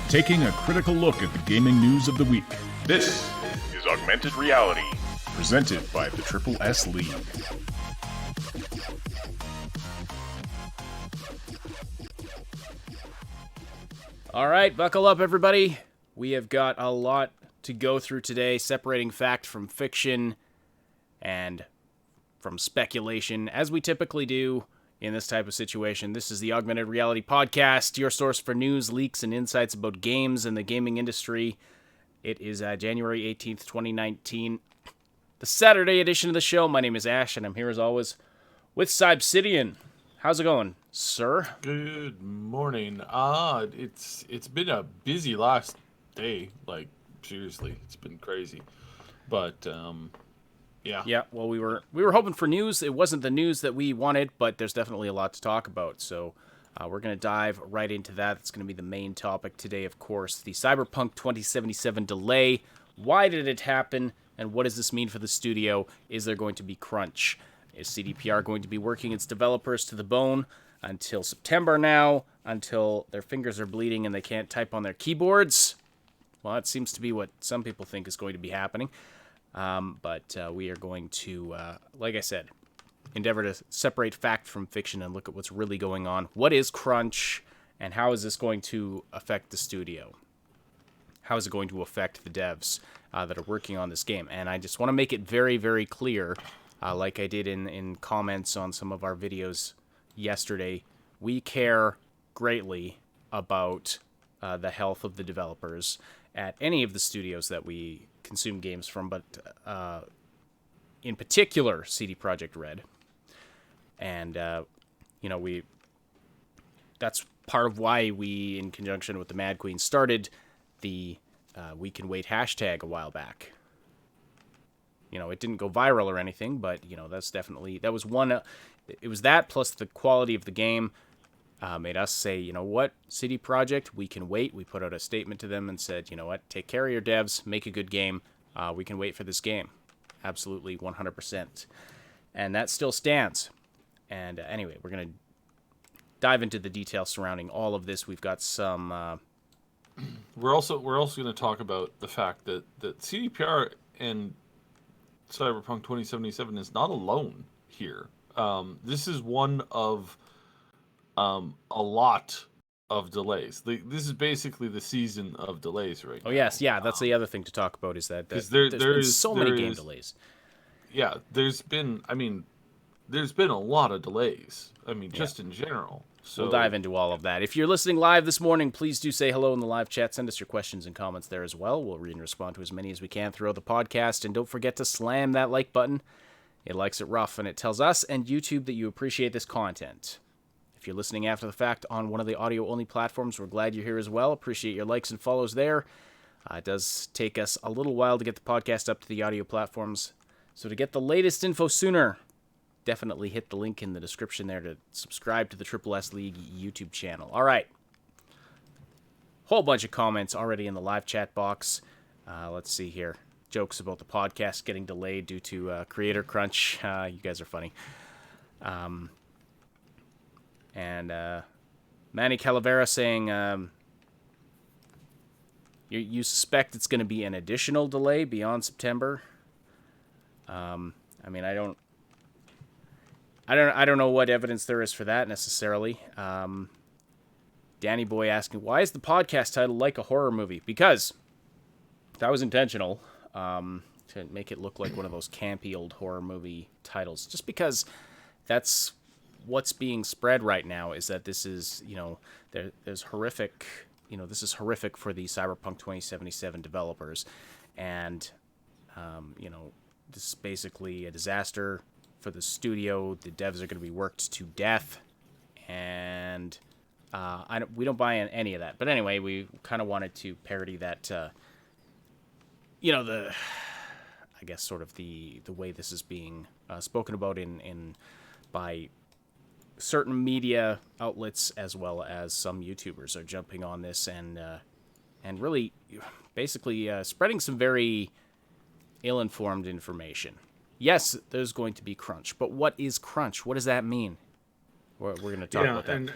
taking a critical look at the gaming news of the week. This is Augmented Reality, presented by the Triple S League. All right, buckle up, everybody. We have got a lot to go through today, separating fact from fiction and from speculation, as we typically do in this type of situation. This is the Augmented Reality Podcast, your source for news, leaks, and insights about games and the gaming industry. It is January 18th, 2019, the Saturday edition of the show. My name is Ash, and I'm here as always with Cybsidian. How's it going, sir? Good morning. It's been a busy last day. Like, seriously, it's been crazy. But yeah. Yeah, well, we were hoping for news. It wasn't the news that we wanted, but there's definitely a lot to talk about. So we're going to dive right into that. It's going to be the main topic today, of course, the Cyberpunk 2077 delay. Why did it happen, and what does this mean for the studio? Is there going to be crunch? Is CDPR going to be working its developers to the bone until September now, until their fingers are bleeding and they can't type on their keyboards? Well, that seems to be what some people think is going to be happening. But we are going to, like I said, endeavor to separate fact from fiction and look at what's really going on. What is crunch, and how is this going to affect the studio? How is it going to affect the devs that are working on this game? And I just want to make it very, very clear, like I did in comments on some of our videos yesterday, we care greatly about the health of the developers at any of the studios that we consume games from, but in particular CD Projekt Red. And that's part of why we, in conjunction with the Mad Queen, started the We Can Wait hashtag a while back. It didn't go viral or anything, but that was one. It was that plus the quality of the game made us say, you know what, CD Projekt, we can wait. We put out a statement to them and said, you know what, take care of your devs, make a good game. We can wait for this game. Absolutely, 100%. And that still stands. And anyway, we're going to dive into the details surrounding all of this. We've got some... We're also going to talk about the fact that CDPR and Cyberpunk 2077 is not alone here. This is one of a lot of delays. This is basically the season of delays right now. Oh, yes. Yeah, that's the other thing to talk about is that there's been so many game delays. Yeah, there's been a lot of delays. Just in general. So we'll dive into all of that. If you're listening live this morning, please do say hello in the live chat. Send us your questions and comments there as well. We'll read and respond to as many as we can throughout the podcast. And don't forget to slam that like button. It likes it rough, and it tells us and YouTube that you appreciate this content. If you're listening after the fact on one of the audio-only platforms, we're glad you're here as well. Appreciate your likes and follows there. It does take us a little while to get the podcast up to the audio platforms. So to get the latest info sooner, definitely hit the link in the description there to subscribe to the Triple S League YouTube channel. All right. Whole bunch of comments already in the live chat box. Let's see here. Jokes about the podcast getting delayed due to creator crunch. You guys are funny. And Manny Calavera saying you suspect it's going to be an additional delay beyond September. I don't know what evidence there is for that necessarily. Danny Boy asking, why is the podcast title like a horror movie? Because that was intentional, to make it look like one of those campy old horror movie titles. Just because that's what's being spread right now, is that this is, there's horrific, this is horrific for the Cyberpunk 2077 developers. And, this is basically a disaster for the studio. The devs are going to be worked to death, and we don't buy in any of that. But anyway, we kind of wanted to parody that, I guess sort of the way this is being spoken about by certain media outlets, as well as some YouTubers are jumping on this and really basically spreading some very ill-informed information. Yes, there's going to be crunch, but what is crunch? What does that mean? We're going to talk about that.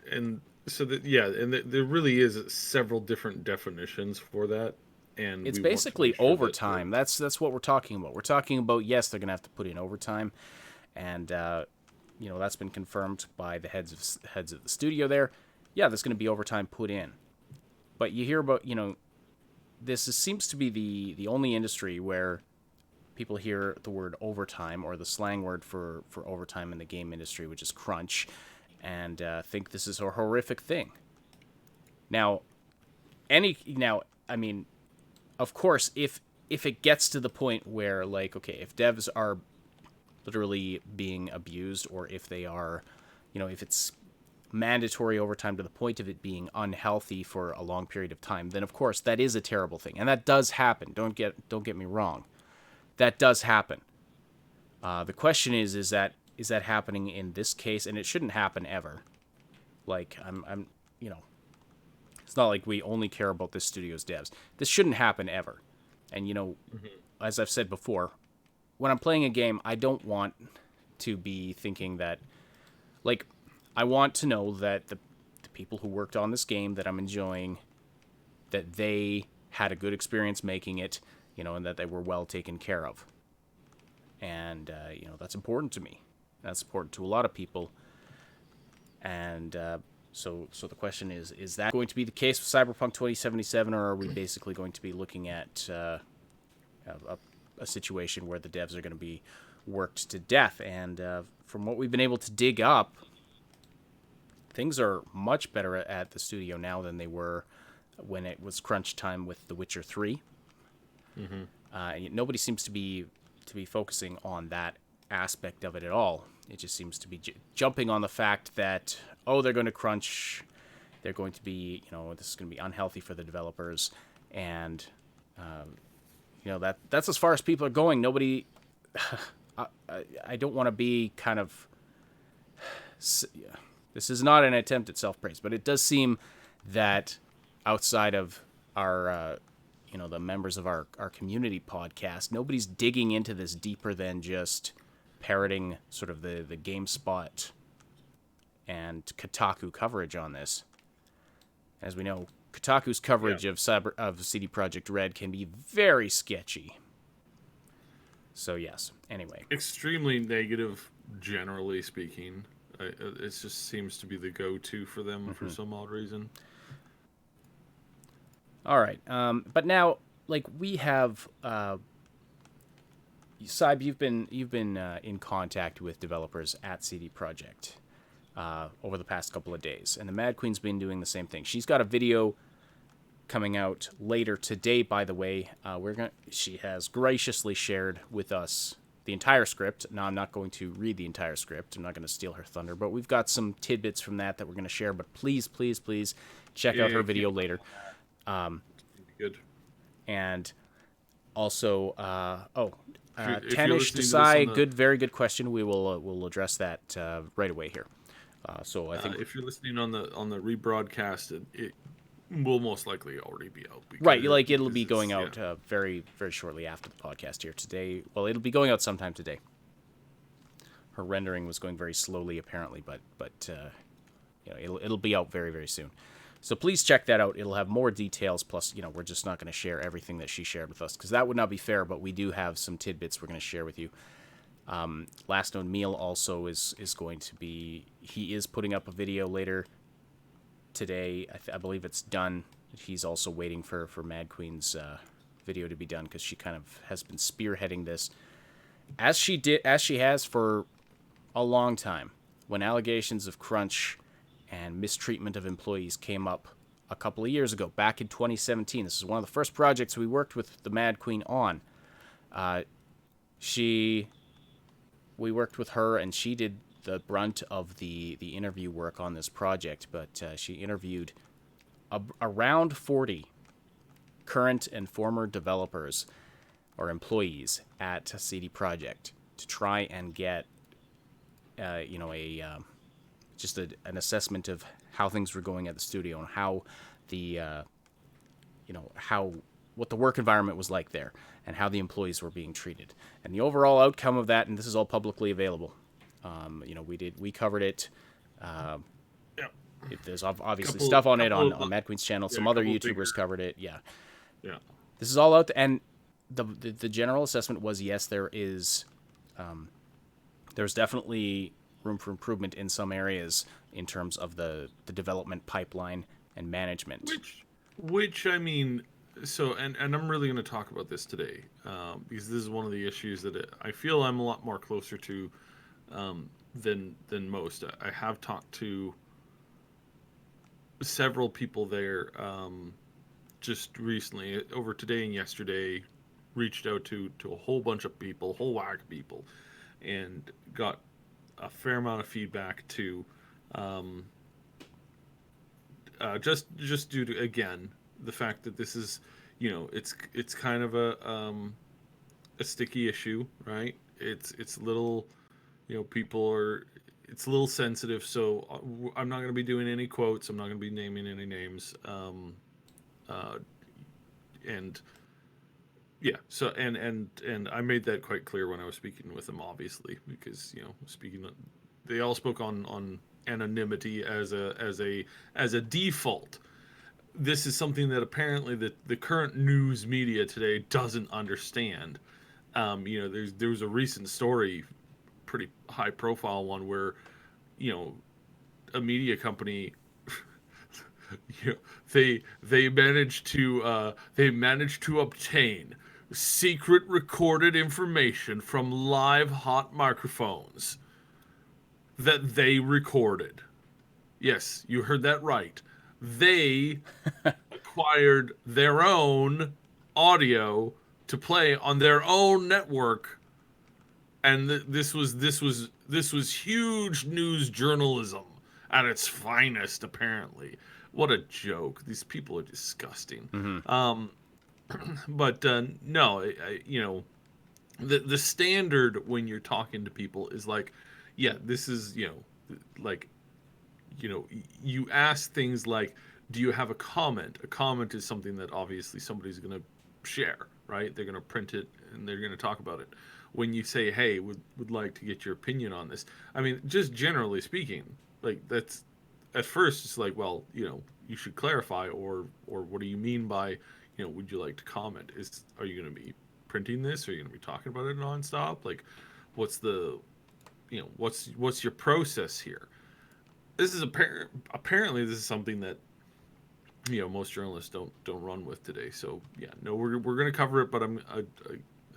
And So that yeah, and there really is several different definitions for that, and It's we want to basically make sure that overtime. That's what we're talking about. We're talking about, yes, they're going to have to put in overtime, and that's been confirmed by the heads of the studio there. Yeah, there's going to be overtime put in, but you hear about seems to be the only industry where people hear the word overtime or the slang word for overtime in the game industry, which is crunch, and think this is a horrific thing. Now, I mean, of course, if it gets to the point where, like, okay, if devs are literally being abused, or if they are, if it's mandatory overtime to the point of it being unhealthy for a long period of time, then of course that is a terrible thing, and that does happen. Don't get me wrong, that does happen. The question is that happening in this case? And it shouldn't happen ever. Like, I'm it's not like we only care about this studio's devs. This shouldn't happen ever. And as I've said before, when I'm playing a game, I don't want to be thinking that, like, I want to know that the people who worked on this game that I'm enjoying, that they had a good experience making it, and that they were well taken care of. And, that's important to me. That's important to a lot of people. And so the question is that going to be the case with Cyberpunk 2077, or are we basically going to be looking at a situation where the devs are going to be worked to death? And from what we've been able to dig up, things are much better at the studio now than they were when it was crunch time with The Witcher 3. Nobody seems to be focusing on that aspect of it at all. It just seems to be jumping on the fact that, they're going to crunch, they're going to be, this is going to be unhealthy for the developers, and that's as far as people are going. Nobody, I don't want to be kind of, this is not an attempt at self-praise, but it does seem that outside of our the members of our community podcast, nobody's digging into this deeper than just parroting sort of the GameSpot and Kotaku coverage on this. As we know, Kotaku's coverage of CD Projekt Red can be very sketchy. So yes, anyway. Extremely negative, generally speaking. It just seems to be the go-to for them for some odd reason. All right, but now, like, we have, Saib, you've been in contact with developers at CD Projekt over the past couple of days, and the Mad Queen's been doing the same thing. She's got a video coming out later today, by the way. She has graciously shared with us the entire script. Now, I'm not going to read the entire script. I'm not going to steal her thunder, but we've got some tidbits from that we're going to share. But please check out her video later. Good. And also, if Tanish Desai, very good question. We'll address that right away here. So I think if you're listening on the rebroadcast, it will most likely already be out. Right, it'll be going out very, very shortly after the podcast here today. Well, it'll be going out sometime today. Her rendering was going very slowly, apparently, but it'll be out very, very soon. So please check that out. It'll have more details. Plus, we're just not going to share everything that she shared with us, because that would not be fair. But we do have some tidbits we're going to share with you. Last Known Meal also is going to be. He is putting up a video later today. I believe it's done. He's also waiting for Mad Queen's video to be done, because she kind of has been spearheading this, as she has for a long time. When allegations of crunch and mistreatment of employees came up a couple of years ago, back in 2017. This is one of the first projects we worked with the Mad Queen on. We worked with her, and she did the brunt of the interview work on this project, but she interviewed around 40 current and former developers or employees at CD Projekt to try and get just an assessment of how things were going at the studio, and how what the work environment was like there, and how the employees were being treated, and the overall outcome of that. And this is all publicly available. We covered it. There's obviously Couple- stuff on it couple on of- Mad Queen's channel. yeah, Some other couple YouTubers bigger- covered it. Yeah. Yeah. This is all out, and the general assessment was yes, there's definitely room for improvement in some areas in terms of the development pipeline and management. Which I mean, so and I'm really going to talk about this today because this is one of the issues that I feel I'm a lot more closer to than most. I have talked to several people there just recently, over today and yesterday. Reached out to a whole bunch of people, whole whack of people, and got a fair amount of feedback to just due to, again, the fact that this is, it's kind of a sticky issue, right? It's a little, people are, it's a little sensitive, so I'm not going to be doing any quotes. I'm not going to be naming any names. And yeah, so and I made that quite clear when I was speaking with them, obviously, because they all spoke on anonymity as a default. This is something that apparently the current news media today doesn't understand. There was a recent story, pretty high profile one, where a media company they managed to obtain secret recorded information from live hot microphones that they recorded. Yes, you heard that right. They acquired their own audio to play on their own network, and this was huge news journalism at its finest. Apparently, what a joke! These people are disgusting. But no, the standard when you're talking to people is like, yeah, this is like, you ask things like, do you have a comment? A comment is something that obviously somebody's going to share, right? They're going to print it and they're going to talk about it. When you say, hey, would like to get your opinion on this, I mean, just generally speaking, like, that's at first it's like, well, you should clarify, or what do you mean by, would you like to comment? Are you going to be printing this? Are you going to be talking about it nonstop? Like, what's the, what's your process here? This is apparently this is something that most journalists don't run with today. So yeah, no, we're going to cover it, but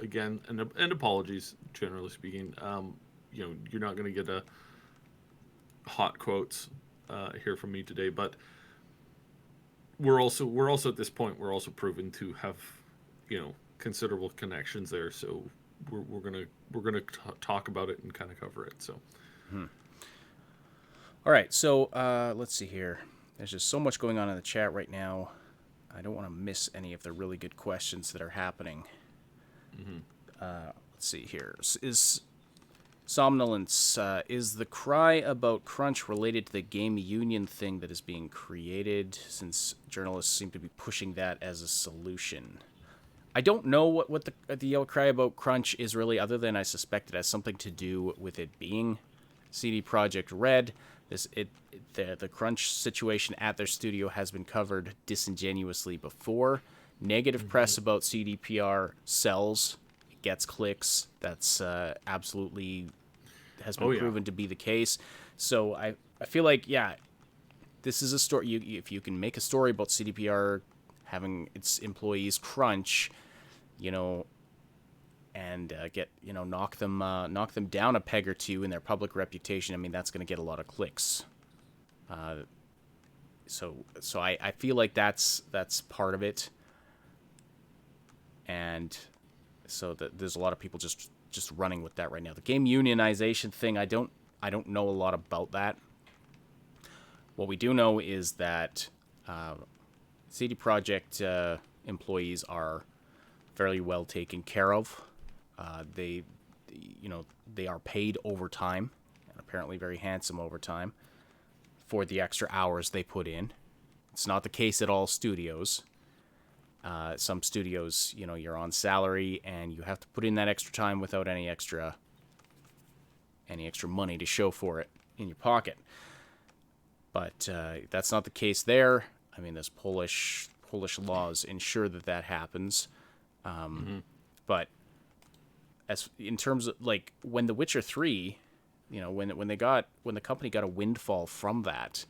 again, and apologies, generally speaking. You're not going to get a hot quotes here from me today, but we're also at this point, we're also proven to have considerable connections there. So we're gonna talk about it and kind of cover it. So. All right, so let's see here. There's just so much going on in the chat right now. I don't want to miss any of the really good questions that are happening. Let's see here. Is Somnolence, is the cry about crunch related to the game union thing that is being created, since journalists seem to be pushing that as a solution? I don't know what the cry about crunch is really, other than I suspect it has something to do with it being CD Projekt Red. The crunch situation at their studio has been covered disingenuously before. Negative press about CDPR sells, it gets clicks. That's absolutely has been proven to be the case. So I feel like, yeah, this is a story. If you can make a story about CDPR having its employees crunch, and get knock them down a peg or two in their public reputation, I mean, that's going to get a lot of clicks. So I feel like that's part of it, and so there's a lot of people just running with that right now. The game unionization thing, I don't know a lot about that. What we do know is that CD Projekt employees are fairly well taken care of. They are paid overtime, and apparently very handsome overtime, for the extra hours they put in. It's not the case at all studios. Some studios, you're on salary and you have to put in that extra time without any extra money to show for it in your pocket. But that's not the case there. I mean, there's Polish laws ensure that happens. But as in terms of like when The Witcher 3, when the company got a windfall from that,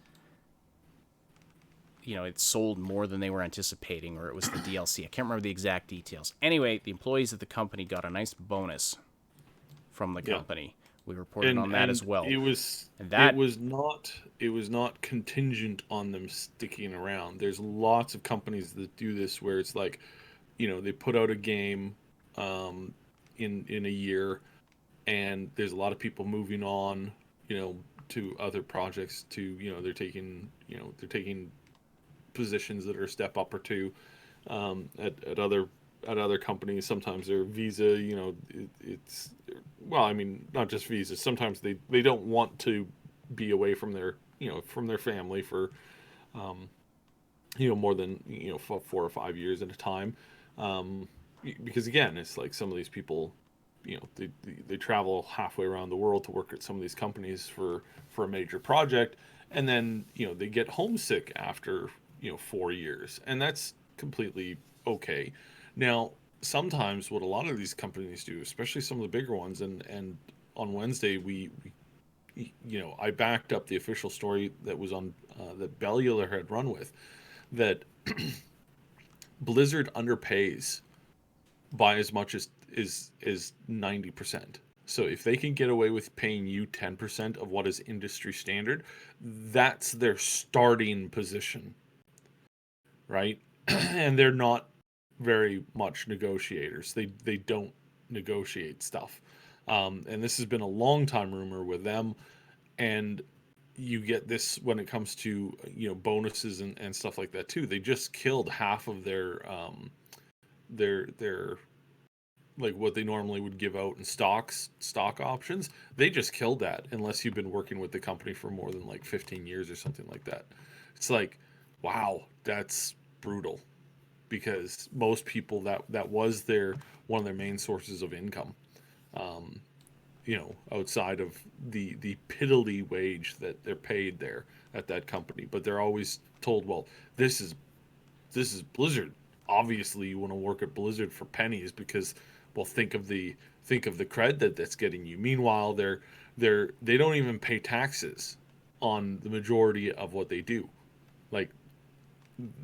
it sold more than they were anticipating, or it was the DLC. I can't remember the exact details. Anyway, the employees at the company got a nice bonus from the company. We reported on that as well. It was not contingent on them sticking around. There's lots of companies that do this where it's like, they put out a game in a year, and there's a lot of people moving on, to other projects. They're taking positions that are a step up or two at other companies. Sometimes they're Visa, it's not just Visa. Sometimes they don't want to be away from their family for more than 4 or 5 years at a time, because again, it's like some of these people, they travel halfway around the world to work at some of these companies for a major project, and then they get homesick after 4 years, and that's completely okay. Now, sometimes what a lot of these companies do, especially some of the bigger ones, and on Wednesday we I backed up the official story that was on that Bellular had run with, that Blizzard underpays by as much as 90%. So if they can get away with paying you 10% of what is industry standard, that's their starting position, right? And they're not very much negotiators. They don't negotiate stuff. And this has been a long time rumor with them. And you get this when it comes to bonuses and stuff like that too. They just killed half of their like what they normally would give out in stock options. They just killed that unless you've been working with the company for more than like 15 years or something like that. It's like, wow, that's brutal, because most people that was one of their main sources of income, outside of the piddly wage that they're paid there at that company. But they're always told, well, this is Blizzard. Obviously you want to work at Blizzard for pennies, because, well, think of the cred that's getting you. Meanwhile, they don't even pay taxes on the majority of what they do. Like,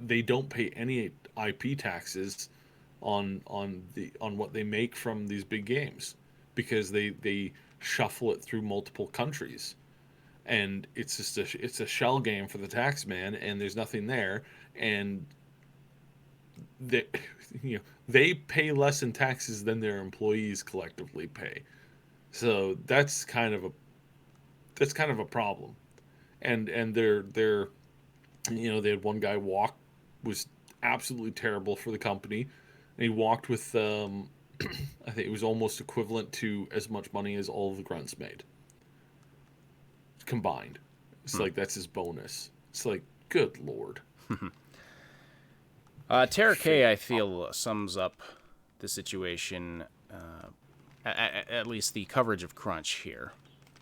they don't pay any IP taxes on what they make from these big games, because they shuffle it through multiple countries, and it's just it's a shell game for the tax man, and there's nothing there, and they pay less in taxes than their employees collectively pay. So that's kind of a problem. And they're they had one guy was absolutely terrible for the company, and he walked with I think it was almost equivalent to as much money as all of the grunts made combined. It's like, that's his bonus. It's like, good lord. Tara K, I feel, sums up the situation, at least the coverage of crunch here.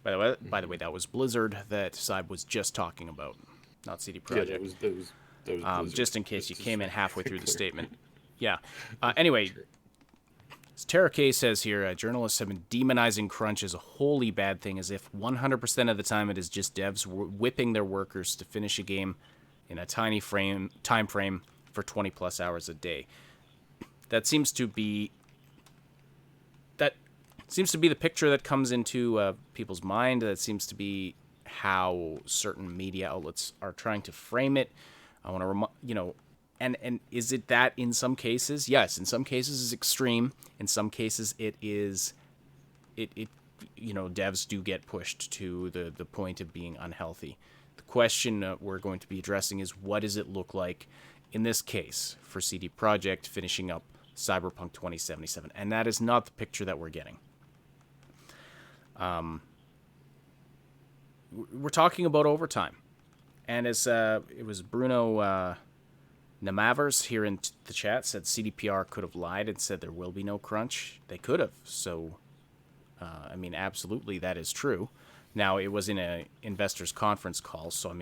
By the way, that was Blizzard that Cyb was just talking about, not CD Projekt. Yeah, that was Blizzard. Just in case you came in halfway through the statement. Yeah. Anyway, as Tara K says here, journalists have been demonizing crunch as a wholly bad thing, as if 100% of the time it is just devs whipping their workers to finish a game in a tiny time frame for 20 plus hours a day. That seems to be the picture that comes into people's mind. That seems to be how certain media outlets are trying to frame it. I want to and is it that in some cases? Yes, in some cases it's extreme. In some cases it is devs do get pushed to the point of being unhealthy. The question we're going to be addressing is, what does it look like in this case for CD Projekt finishing up Cyberpunk 2077? And that is not the picture that we're getting. We're talking about overtime. And as it was Bruno Namavers here in the chat said CDPR could have lied and said there will be no crunch. They could have. So, absolutely that is true. Now, it was in a investors conference call, so,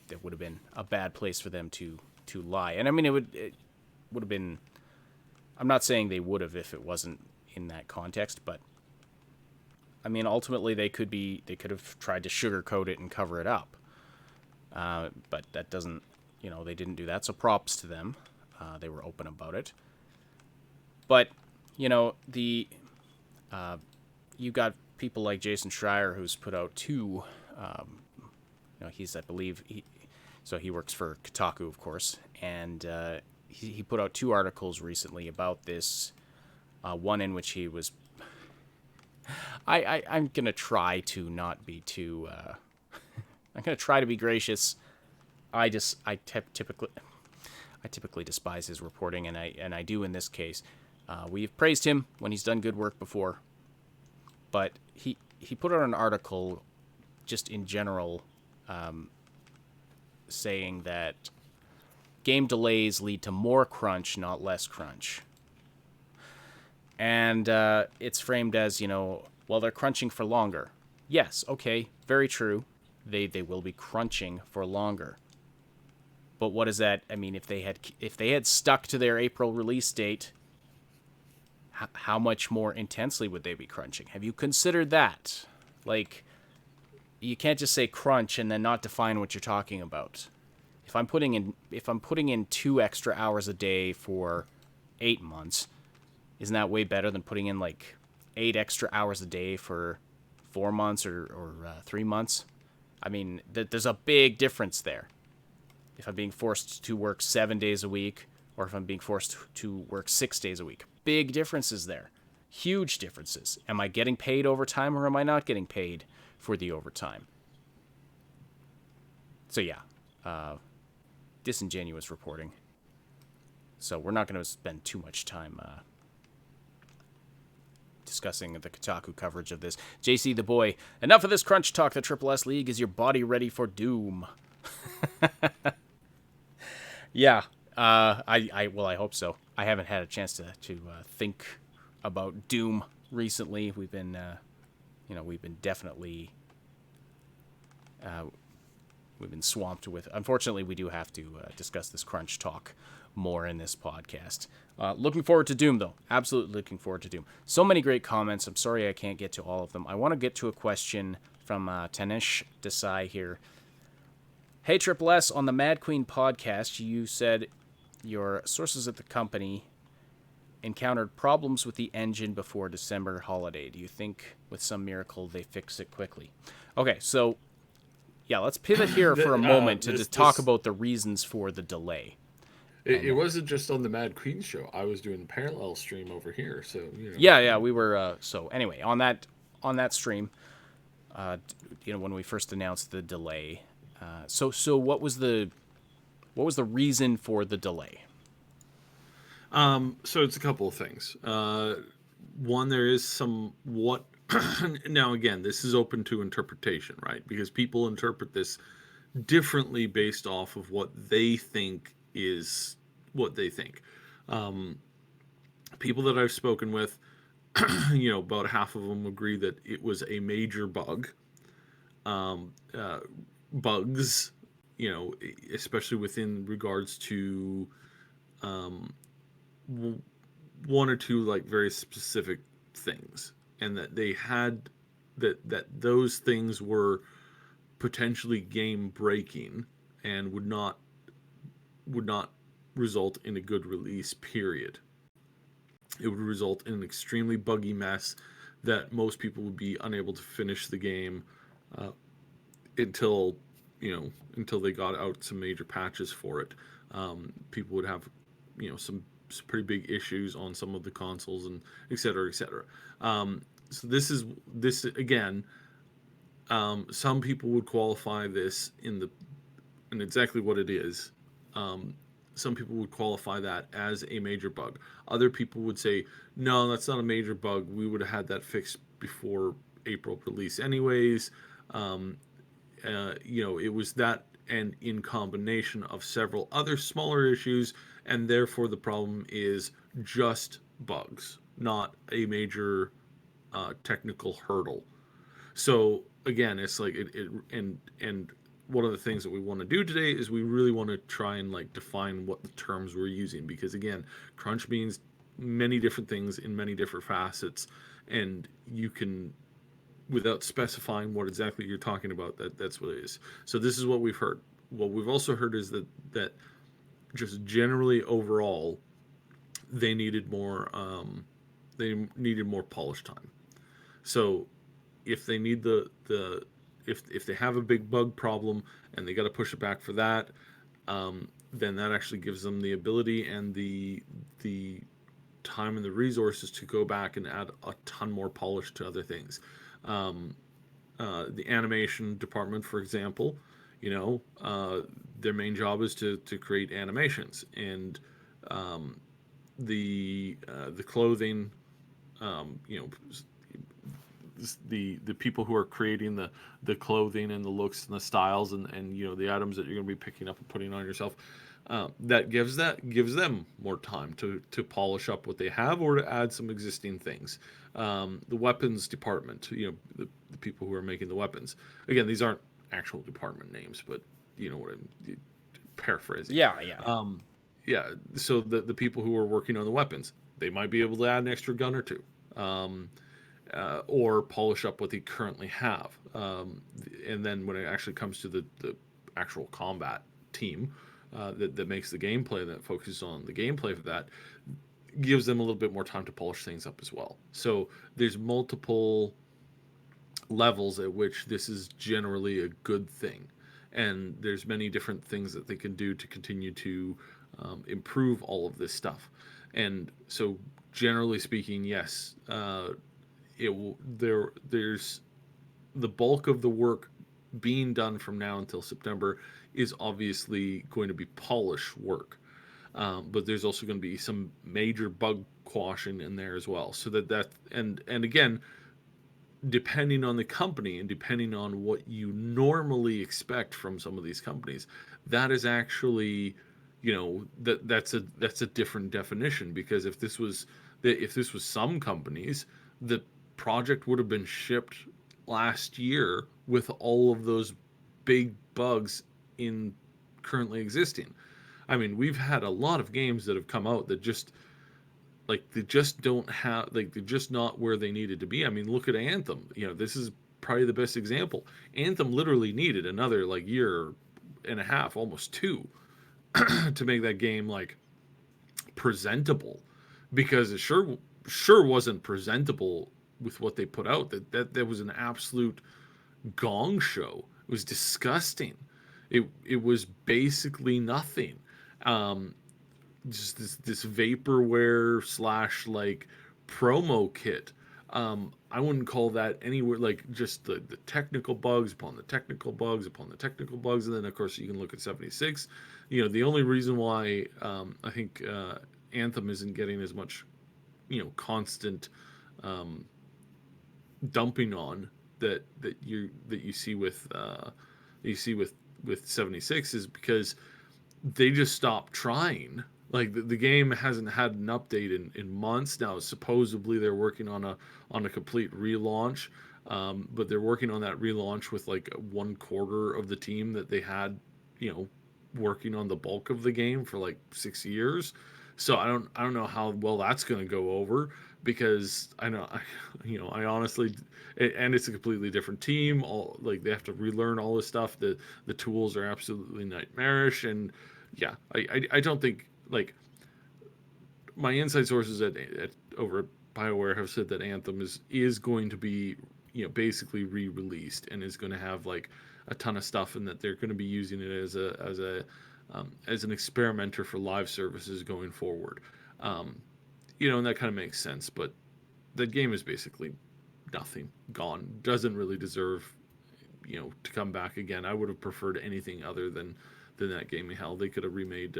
that would have been a bad place for them to lie. And I mean, it would have been. I'm not saying they would have if it wasn't in that context, but I mean, ultimately they could have tried to sugarcoat it and cover it up. But that doesn't, they didn't do that. So props to them. They were open about it. But, you got people like Jason Schreier, who's put out two, he's, I believe, he works for Kotaku, of course, and he put out two articles recently about this, one in which he was, I'm going to try to not be too, I'm going to try to be gracious. I typically despise his reporting, and I do in this case. We've praised him when he's done good work before, but he put out an article just in general saying that game delays lead to more crunch, not less crunch. And it's framed as, well, they're crunching for longer. Yes, okay, very true. They will be crunching for longer. But what is that? I mean, if they had stuck to their April release date, how much more intensely would they be crunching? Have you considered that? Like, you can't just say crunch and then not define what you're talking about. If I'm putting in 2 extra hours a day for 8 months, isn't that way better than putting in like 8 extra hours a day for 4 months or 3 months? I mean, there's a big difference there. If I'm being forced to work 7 days a week, or if I'm being forced to work 6 days a week, big differences there. Huge differences. Am I getting paid overtime, or am I not getting paid for the overtime? So yeah, disingenuous reporting. So we're not going to spend too much time discussing the Kotaku coverage of this. JC the boy, enough of this crunch talk. The Triple S League, is your body ready for doom? Yeah, I hope so. I haven't had a chance to think about doom recently. We've been definitely we've been swamped with. Unfortunately, we do have to discuss this crunch talk more in this podcast. Looking forward to Doom, though. Absolutely looking forward to Doom. So many great comments. I'm sorry I can't get to all of them. I want to get to a question from Tanesh Desai here. Hey, Triple S, on the Mad Queen podcast, you said your sources at the company encountered problems with the engine before December holiday. Do you think with some miracle they fix it quickly? Okay, so yeah, let's pivot here for a moment to just talk about the reasons for the delay. It wasn't just on the Mad Queen show. I was doing a parallel stream over here, so Yeah, we were. So anyway, on that stream, when we first announced the delay, so what was the reason for the delay? So it's a couple of things. One, there is somewhat. Now again, this is open to interpretation, right? Because people interpret this differently based off of what they think is what they think. People that I've spoken with, about half of them agree that it was a major bug. Bugs, especially within regards to one or two like very specific things, and that they had that those things were potentially game breaking and would not result in a good release period. It would result in an extremely buggy mess that most people would be unable to finish the game until they got out some major patches for it. People would have some pretty big issues on some of the consoles and et cetera, et cetera. So this again. Some people would qualify this in exactly what it is. Some people would qualify that as a major bug. Other people would say, no, that's not a major bug. We would have had that fixed before April release anyways. It was that, and in combination of several other smaller issues, and therefore the problem is just bugs, not a major technical hurdle. So again, it's like and one of the things that we want to do today is we really want to try and like define what the terms we're using, because again, crunch means many different things in many different facets, and you can, without specifying what exactly you're talking about, that's what it is. So this is what we've heard. What we've also heard is that just generally overall, they needed more polish time. So if they need if they have a big bug problem and they got to push it back for that, then that actually gives them the ability and the time and the resources to go back and add a ton more polish to other things. The animation department, for example, their main job is to create animations, and the clothing, you know, the people who are creating the clothing and the looks and the styles and the items that you're going to be picking up and putting on yourself, that gives them more time to polish up what they have or to add some existing things. The weapons department, the people who are making the weapons. Again, these aren't actual department names, but you know what I'm paraphrasing. Yeah. Yeah. So the people who are working on the weapons, they might be able to add an extra gun or two. Or polish up what they currently have. And then when it actually comes to the actual combat team that makes the gameplay, that focuses on the gameplay for that, gives them a little bit more time to polish things up as well. So there's multiple levels at which this is generally a good thing. And there's many different things that they can do to continue to improve all of this stuff. And so generally speaking, yes, there's the bulk of the work being done from now until September is obviously going to be polish work, but there's also going to be some major bug quashing in there as well. So and again, depending on the company and depending on what you normally expect from some of these companies, that is actually, that's a different definition, because if this was some companies, the project would have been shipped last year with all of those big bugs in currently existing. I mean, we've had a lot of games that have come out that just they just don't have, they're just not where they needed to be. I mean, look at Anthem. This is probably the best example. Anthem literally needed another year and a half, almost two, to make that game presentable, because it sure wasn't presentable with what they put out. That was an absolute gong show. It was disgusting. It was basically nothing. Just this vaporware / promo kit. I wouldn't call that anywhere, just the technical bugs upon the technical bugs upon the technical bugs, and then of course you can look at 76. The only reason why I think Anthem isn't getting as much constant dumping on that you see with 76 is because they just stopped trying. The game hasn't had an update in months now. Supposedly they're working on a complete relaunch, but they're working on that relaunch with 1/4 of the team that they had working on the bulk of the game for 6 years. So I don't know how well that's going to go over, because I honestly, and it's a completely different team. They have to relearn all this stuff. The tools are absolutely nightmarish, and yeah, I don't think, my inside sources at over at BioWare have said that Anthem is going to be basically re-released and is going to have a ton of stuff, and that they're going to be using it as an experimenter for live services going forward. And that kind of makes sense, but the game is basically nothing, gone. Doesn't really deserve, to come back again. I would have preferred anything other than that game. Hell, they could have remade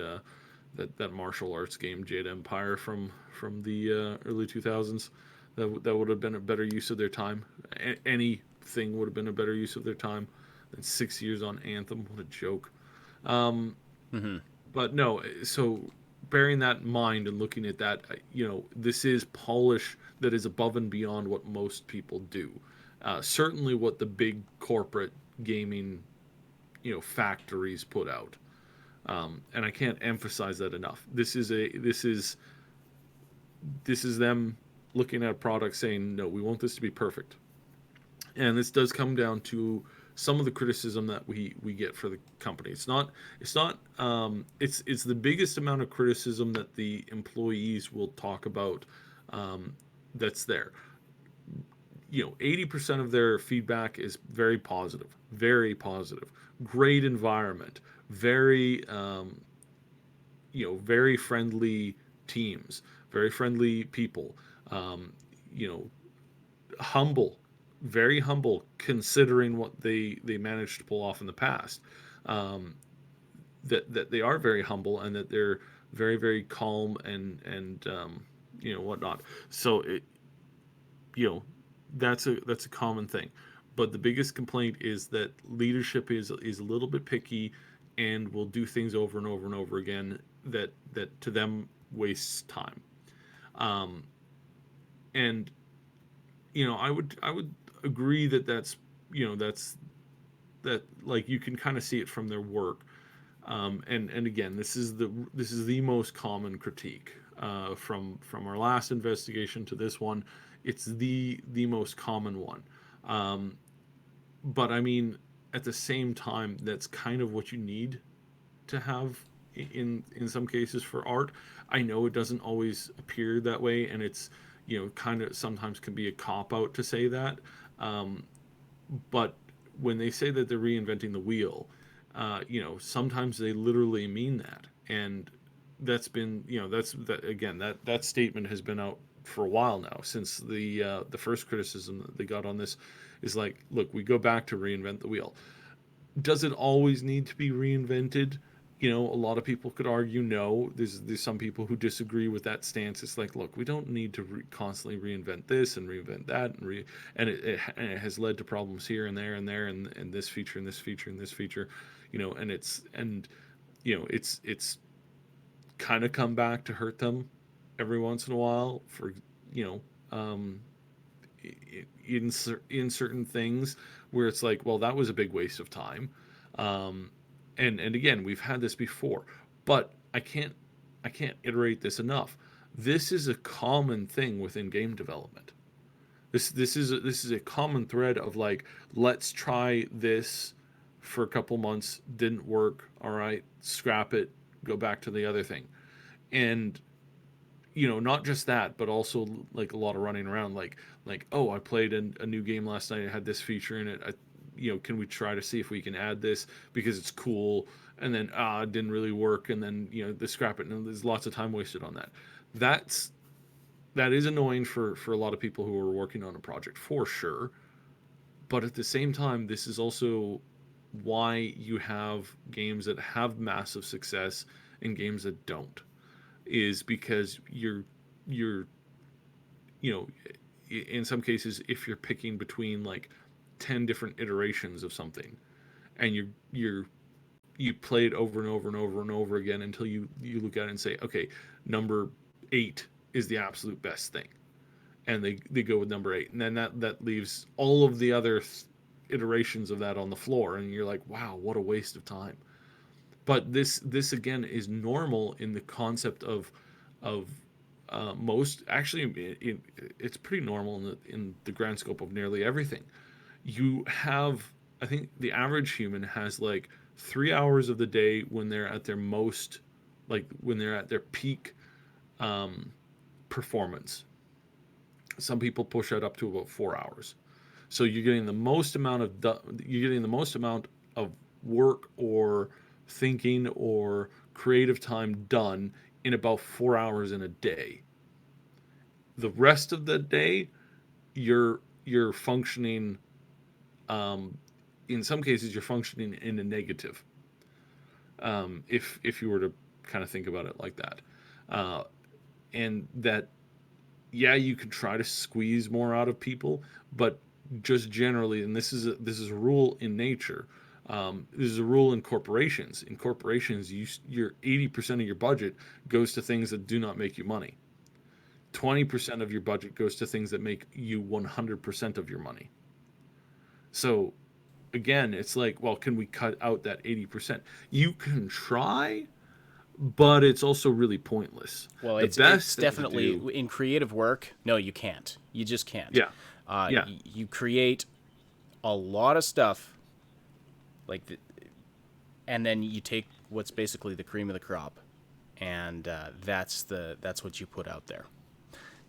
that martial arts game, Jade Empire, from the early 2000s. That would have been a better use of their time. Anything would have been a better use of their time than 6 years on Anthem. What a joke. But no, so bearing that in mind and looking at that, this is polish that is above and beyond what most people do. Certainly what the big corporate gaming factories put out. And I can't emphasize that enough. This is them looking at a product saying, no, we want this to be perfect. And this does come down to some of the criticism that we get for the company. It's the biggest amount of criticism that the employees will talk about, that's there. 80% of their feedback is very positive, very positive. Great environment, very very friendly teams, very friendly people. Um, you know, humble, very humble considering what they managed to pull off in the past. Um, that they are very humble and that they're very very calm and whatnot. So you know that's a common thing. But the biggest complaint is that leadership is a little bit picky and will do things over and over and over again that to them wastes time. Um, and I would agree that that like you can kind of see it from their work. And again, this is the most common critique from our last investigation to this one. It's the most common one. Um, but I mean, at the same time, that's kind of what you need to have in some cases for art. I know it doesn't always appear that way, and it's kind of sometimes can be a cop out to say that. Um, but when they say that they're reinventing the wheel, sometimes they literally mean that, and that's been that again that statement has been out for a while now since the first criticism that they got on this is like, look, we go back to reinvent the wheel. Does it always need to be reinvented? A lot of people could argue no. There's some people who disagree with that stance. It's like, look, we don't need to constantly reinvent this and reinvent that, and it has led to problems here and there and there and this feature and this feature and this feature, it's kind of come back to hurt them every once in a while for you know um, in certain things where it's like, well, that was a big waste of time. Um, and again, we've had this before, but I can't iterate this enough. This is a common thing within game development. This is a common thread of like, let's try this for a couple months, didn't work. All right, scrap it, go back to the other thing. And not just that, but also like a lot of running around, like, oh, I played a new game last night. It had this feature in it. Can we try to see if we can add this because it's cool? And then it didn't really work. And then they scrap it, and there's lots of time wasted on that. That's that is annoying for a lot of people who are working on a project for sure. But at the same time, this is also why you have games that have massive success and games that don't, is because you're you know in some cases, if you're picking between like 10 different iterations of something, and you play it over and over and over and over again until you look at it and say, okay, number 8 is the absolute best thing, and they go with number 8, and then that leaves all of the other iterations of that on the floor, and you're like, wow, what a waste of time. But this again is normal in the concept of most, actually it's pretty normal in the grand scope of nearly everything. You have, I think the average human has like 3 hours of the day when they're at their most, like when they're at their peak um, performance. Some people push that up to about 4 hours. So you're getting the most amount of work or thinking or creative time done in about 4 hours in a day. The rest of the day, you're functioning. Um, in some cases, you're functioning in a negative. If you were to kind of think about it like that, uh, and that, yeah, you can try to squeeze more out of people, but just generally, and this is a rule in nature. This is a rule in corporations. In corporations, your 80% of your budget goes to things that do not make you money. 20% of your budget goes to things that make you 100% of your money. So again, it's like, well, can we cut out that 80%? You can try, but it's also really pointless. Well, The it's best thing to definitely do, in creative work. No, you can't. You just can't. yeah, yeah, You create a lot of stuff like, and then you take what's basically the cream of the crop, and that's what you put out there.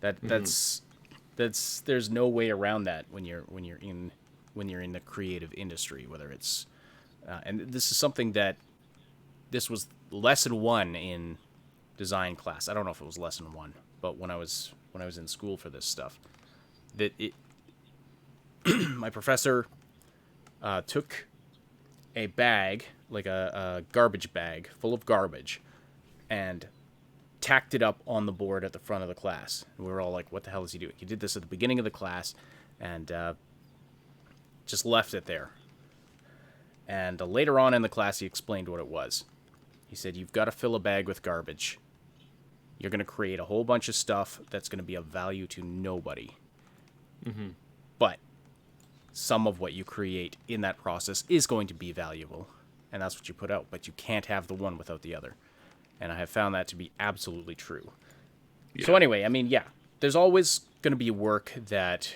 That's there's no way around that when you're in the creative industry, whether it's and this is something that this was lesson one in design class. I don't know if it was lesson one, but when I was in school for this stuff, that it my professor took a bag, like a garbage bag full of garbage, and tacked it up on the board at the front of the class. And we were all like, what the hell is he doing? He did this at the beginning of the class and just left it there. And later on in the class, he explained what it was. He said, you've got to fill a bag with garbage. You're going to create a whole bunch of stuff that's going to be of value to nobody. mm-hmm. But some of what you create in that process is going to be valuable. And that's what you put out. But you can't have the one without the other. And I have found that to be absolutely true. Yeah. So anyway, I mean, yeah, there's always going to be work that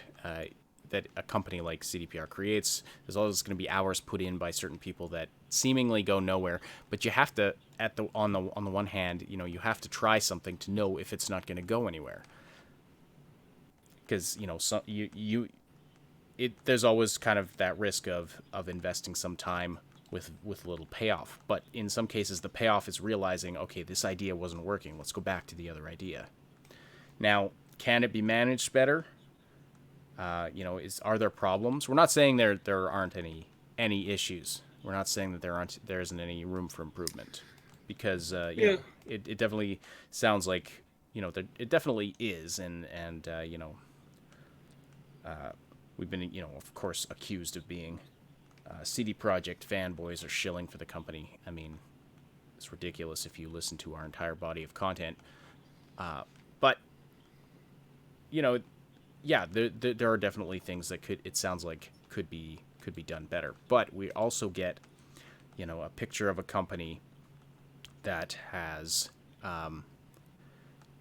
that a company like CDPR creates. There's always going to be hours put in by certain people that seemingly go nowhere. But you have to, on the one hand, you know, you have to try something to know if it's not going to go anywhere. Because there's always kind of that risk of investing some time with little payoff. But in some cases, the payoff is realizing, okay, this idea wasn't working. Let's go back to the other idea. Now, can it be managed better? Are there problems? We're not saying there aren't any issues. We're not saying that there isn't any room for improvement, because know, it definitely sounds like, you know, it definitely is, and we've been, you know, of course, accused of being CD Projekt fanboys or shilling for the company. I mean, it's ridiculous if you listen to our entire body of content. But, you know, yeah, there are definitely things that it sounds like could be done better. But we also get, you know, a picture of a company that has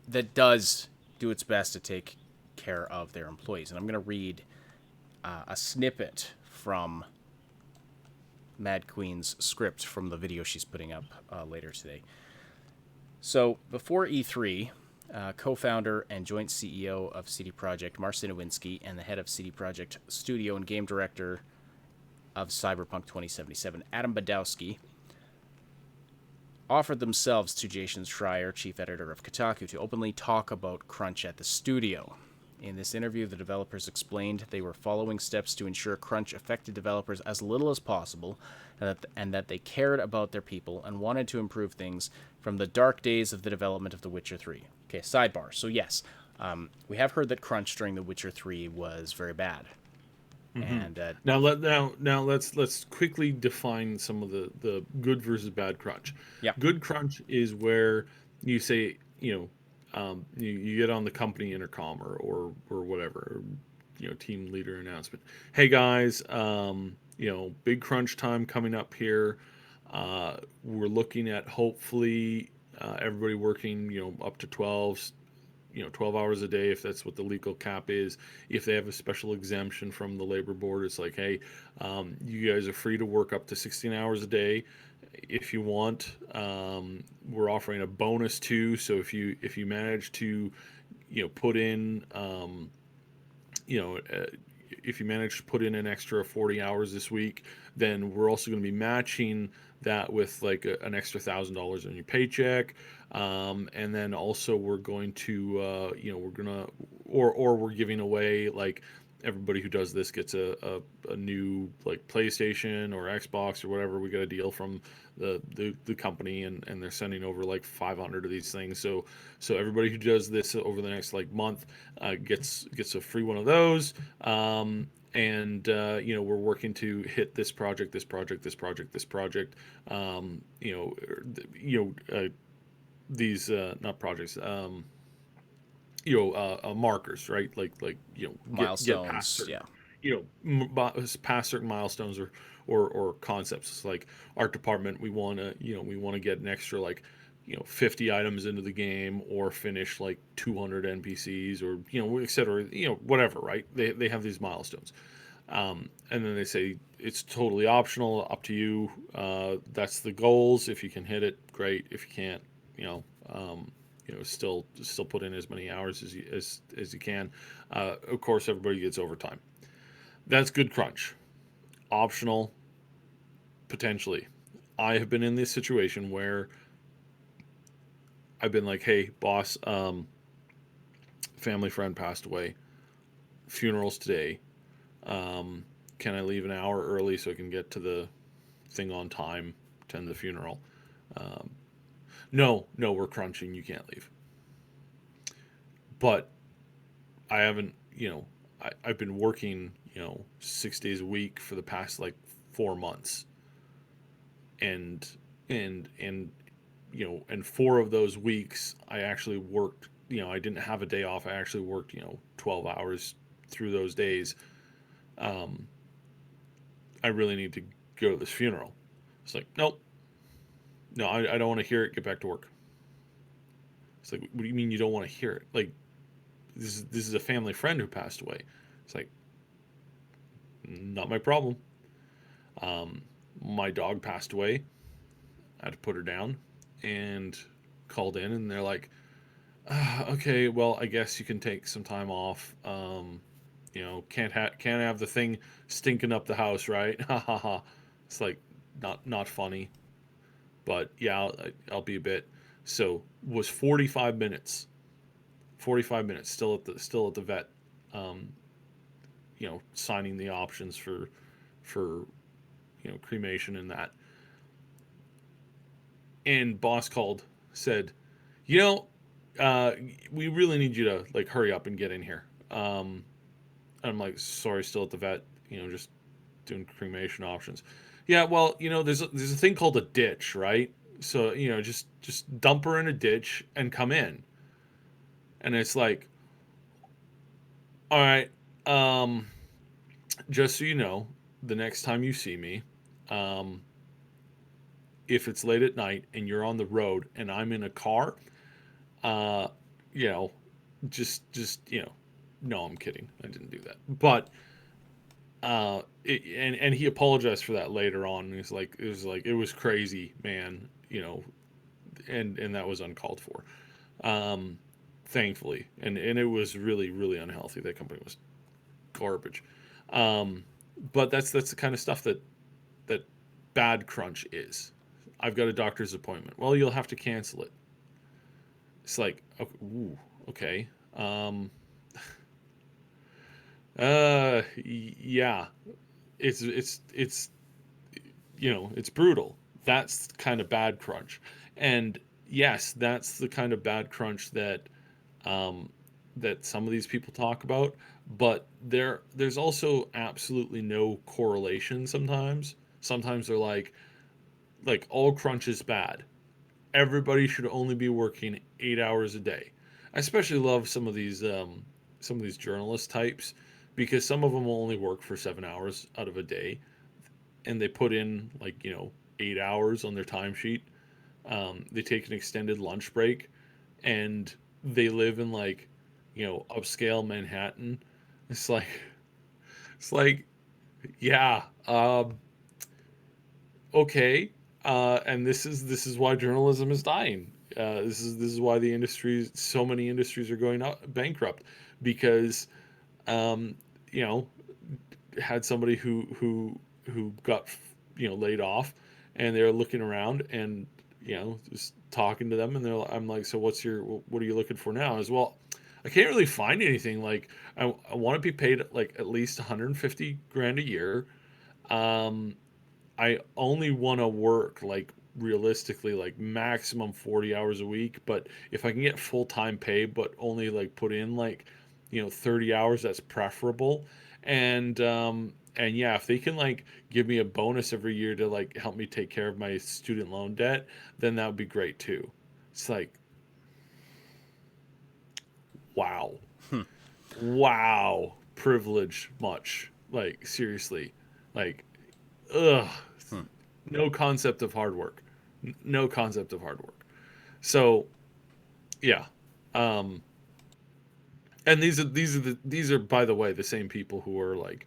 that does do its best to take care of their employees. And I'm going to read a snippet from Mad Queen's script from the video she's putting up later today. So before E3, co-founder and joint CEO of CD Projekt, Marcin Nowinski, and the head of CD Projekt Studio and game director of Cyberpunk 2077, Adam Badowski, offered themselves to Jason Schreier, chief editor of Kotaku, to openly talk about crunch at the studio. In this interview, the developers explained they were following steps to ensure crunch affected developers as little as possible, and that they cared about their people and wanted to improve things from the dark days of the development of The Witcher 3. Okay, sidebar. So yes, we have heard that crunch during The Witcher 3 was very bad. Mm-hmm. And now let's quickly define some of the good versus bad crunch. Yeah. Good crunch is where you say, you get on the company intercom or whatever, team leader announcement. Hey guys, big crunch time coming up here. We're looking at hopefully everybody working, up to 12 hours a day, if that's what the legal cap is. If they have a special exemption from the labor board, it's like, hey, you guys are free to work up to 16 hours a day if you want. We're offering a bonus too. So if you manage to, put in, if you manage to put in an extra 40 hours this week, then we're also going to be matching that with like an extra $1,000 on your paycheck. And then also we're going to, we're giving away, like, everybody who does this gets a new like PlayStation or Xbox or whatever. We got a deal from the company, and they're sending over like 500 of these things. So everybody who does this over the next like month gets a free one of those. We're working to hit this project. These not projects. Markers, right? Like Milestones. Get past Yeah. past certain milestones or concepts. It's like art department, we want to get an extra, like, 50 items into the game, or finish like 200 NPCs, or et cetera, whatever, right? They have these milestones. And then they say it's totally optional, up to you. That's the goals. If you can hit it, great. If you can't, still put in as many hours as you can. Of course, everybody gets overtime. That's good crunch. Optional, potentially. I have been in this situation where I've been like, "Hey, boss, family friend passed away. Funeral's today. Can I leave an hour early so I can get to the thing on time, attend the funeral?" Um, no, no, we're crunching. You can't leave. But I haven't, I've been working, 6 days a week for the past like 4 months, and and and 4 of those weeks I actually worked. I didn't have a day off. I actually worked, 12 hours through those days. Um, I really need to go to this funeral. It's like, nope, no, I don't want to hear it. Get back to work. It's like, what do you mean you don't want to hear it? Like, this is a family friend who passed away. It's like, not my problem. Um, my dog passed away. I had to put her down, and called in, and they're like, okay, well, I guess you can take some time off. Can't have the thing stinking up the house, right? Ha ha ha. It's like, not funny, but yeah, I'll be a bit. So was 45 minutes. 45 minutes still at the vet, um, signing the options for cremation and that. And boss called, said, you know, uh, we really need you to like hurry up and get in here. I'm like, sorry, still at the vet, just doing cremation options. Yeah, well, there's a thing called a ditch, right? So just dump her in a ditch and come in. And it's like, all right, um, just so you know, the next time you see me, um, if it's late at night and you're on the road and I'm in a car, uh, you know, just. No, I'm kidding. I didn't do that. But and he apologized for that later on. And it was crazy, man. And that was uncalled for. Um, thankfully, and it was really really unhealthy. That company was garbage. Um, but that's the kind of stuff that bad crunch is. I've got a doctor's appointment. Well, you'll have to cancel it. It's like, okay, ooh, okay. Um, yeah, it's it's brutal. That's kind of bad crunch, and yes, that's the kind of bad crunch um, that some of these people talk about. But there's also absolutely no correlation. Sometimes they're like all crunch is bad. Everybody should only be working 8 hours a day. I especially love some of these journalist types, because some of them will only work for 7 hours out of a day, and they put in like 8 hours on their timesheet. They take an extended lunch break, and they live in like upscale Manhattan. It's like it's like, yeah, okay, and this is why journalism is dying. This is why so many industries are going out bankrupt, because um, you know had somebody who got laid off, and they're looking around, and just talking to them, and I'm like, so what are you looking for now? As well, I can't really find anything. Like, I want to be paid like at least 150 grand a year. um I only want to work like realistically like maximum 40 hours a week, but if I can get full-time pay but only like put in like 30 hours, that's preferable. And yeah, if they can like give me a bonus every year to like help me take care of my student loan debt, then that would be great too. It's like, wow. Wow, privilege much. Like seriously, like, ugh, Hmm. no concept of hard work, no concept of hard work. So yeah, um, and these are by the way the same people who are like,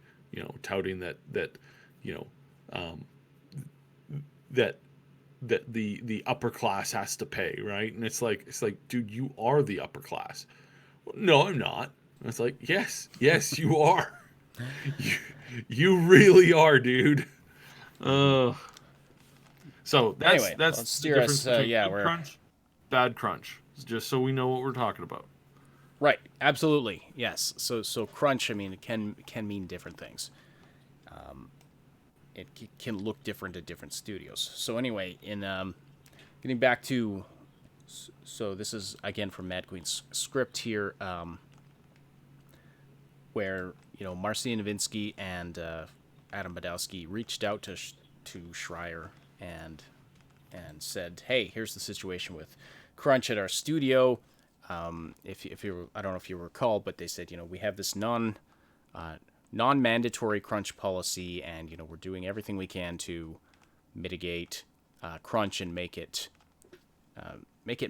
touting that you know um, that the upper class has to pay, right? And it's like, dude, you are the upper class. No, I'm not. And it's like, yes, you are. you, you really are, dude. Hmm. Uh, so that's Anyway, that's let's the steer difference us. between Yeah, good we're crunch, bad crunch. Just so we know what we're talking about. right. Absolutely, yes. So crunch. I mean, it can mean different things. Can look different at different studios. So anyway, in getting back to, so this is again from Mad Queen's script here, where Marcin Nowitzki and Adam Badowski reached out to Schreier and said, "Hey, here's the situation with crunch at our studio. If you, I don't know if you recall, but they said, we have this non-mandatory crunch policy, and we're doing everything we can to mitigate crunch and make it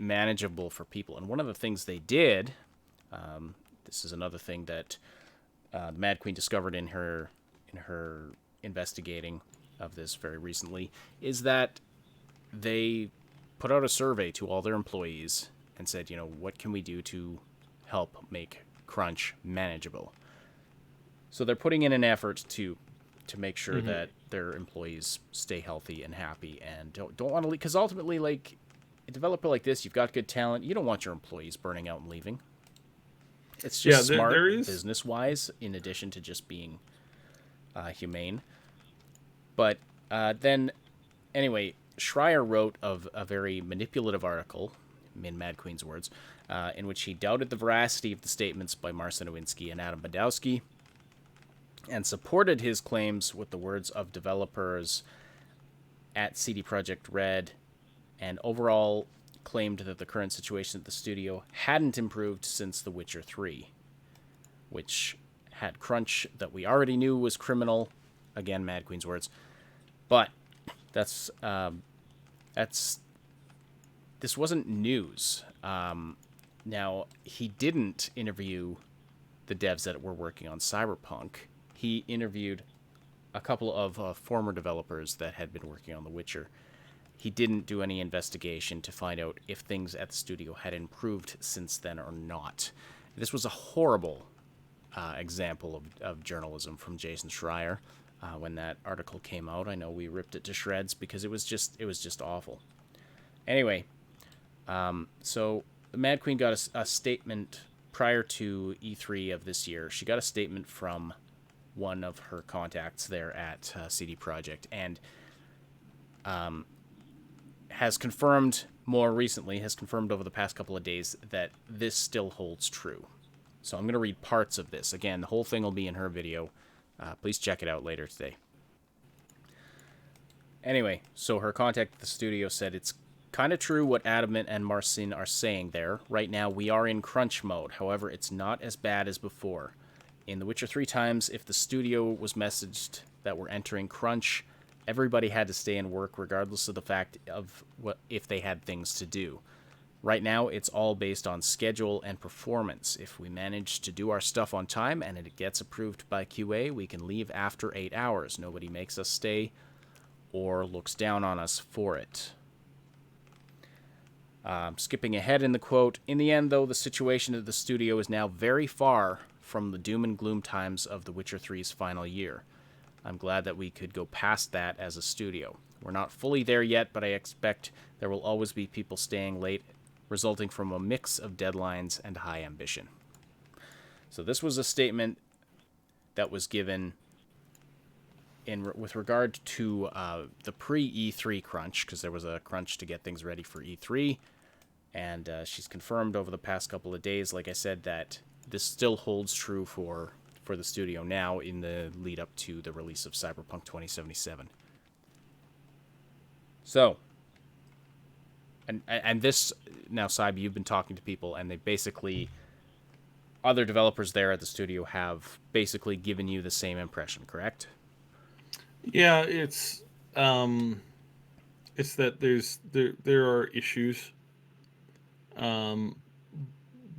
manageable for people. And one of the things they did, this is another thing that the Mad Queen discovered in her investigating of this very recently, is that they put out a survey to all their employees and said, what can we do to help make crunch manageable? So they're putting in an effort to make sure that their employees stay healthy and happy and don't want to leave, because ultimately, like, a developer like this, you've got good talent, you don't want your employees burning out and leaving. It's Yeah, just smart there is. business wise, in addition to just being humane. But then, anyway, Schreier wrote of a very manipulative article, in Mad Queen's words, in which he doubted the veracity of the statements by Marcin Nowitzki and Adam Badowski, and supported his claims with the words of developers at CD Projekt Red, and overall claimed that the current situation at the studio hadn't improved since The Witcher 3, which had crunch that we already knew was criminal. Again, Mad Queen's words. But that's this wasn't news. Now, he didn't interview the devs that were working on Cyberpunk. He interviewed a couple of former developers that had been working on The Witcher. He didn't do any investigation to find out if things at the studio had improved since then or not. This was a horrible example of journalism from Jason Schreier. When that article came out, I know we ripped it to shreds because it was just awful. Anyway, so the Mad Queen got a statement prior to E3 of this year. She got a statement from one of her contacts there at CD Projekt, and has confirmed over the past couple of days that this still holds true. So I'm going to read parts of this. Again, the whole thing will be in her video. Please check it out later today. Anyway, so her contact at the studio said, it's kind of true what Adam and Marcin are saying there. Right now, we are in crunch mode. However, it's not as bad as before. In The Witcher 3 times, if the studio was messaged that we're entering crunch, everybody had to stay and work regardless of the fact of if they had things to do. Right now, it's all based on schedule and performance. If we manage to do our stuff on time and it gets approved by QA, we can leave after 8 hours. Nobody makes us stay or looks down on us for it. Skipping ahead in the quote, in the end, though, the situation at the studio is now very far from the doom and gloom times of The Witcher 3's final year. I'm glad that we could go past that as a studio. We're not fully there yet, but I expect there will always be people staying late, resulting from a mix of deadlines and high ambition. So this was a statement that was given with regard to the pre-E3 crunch, because there was a crunch to get things ready for E3, and she's confirmed over the past couple of days, like I said, that this still holds true for the studio now in the lead up to the release of Cyberpunk 2077. So, and this, now, Saib, you've been talking to people, and they basically other developers there at the studio have basically given you the same impression, correct? Yeah, it's that there are issues,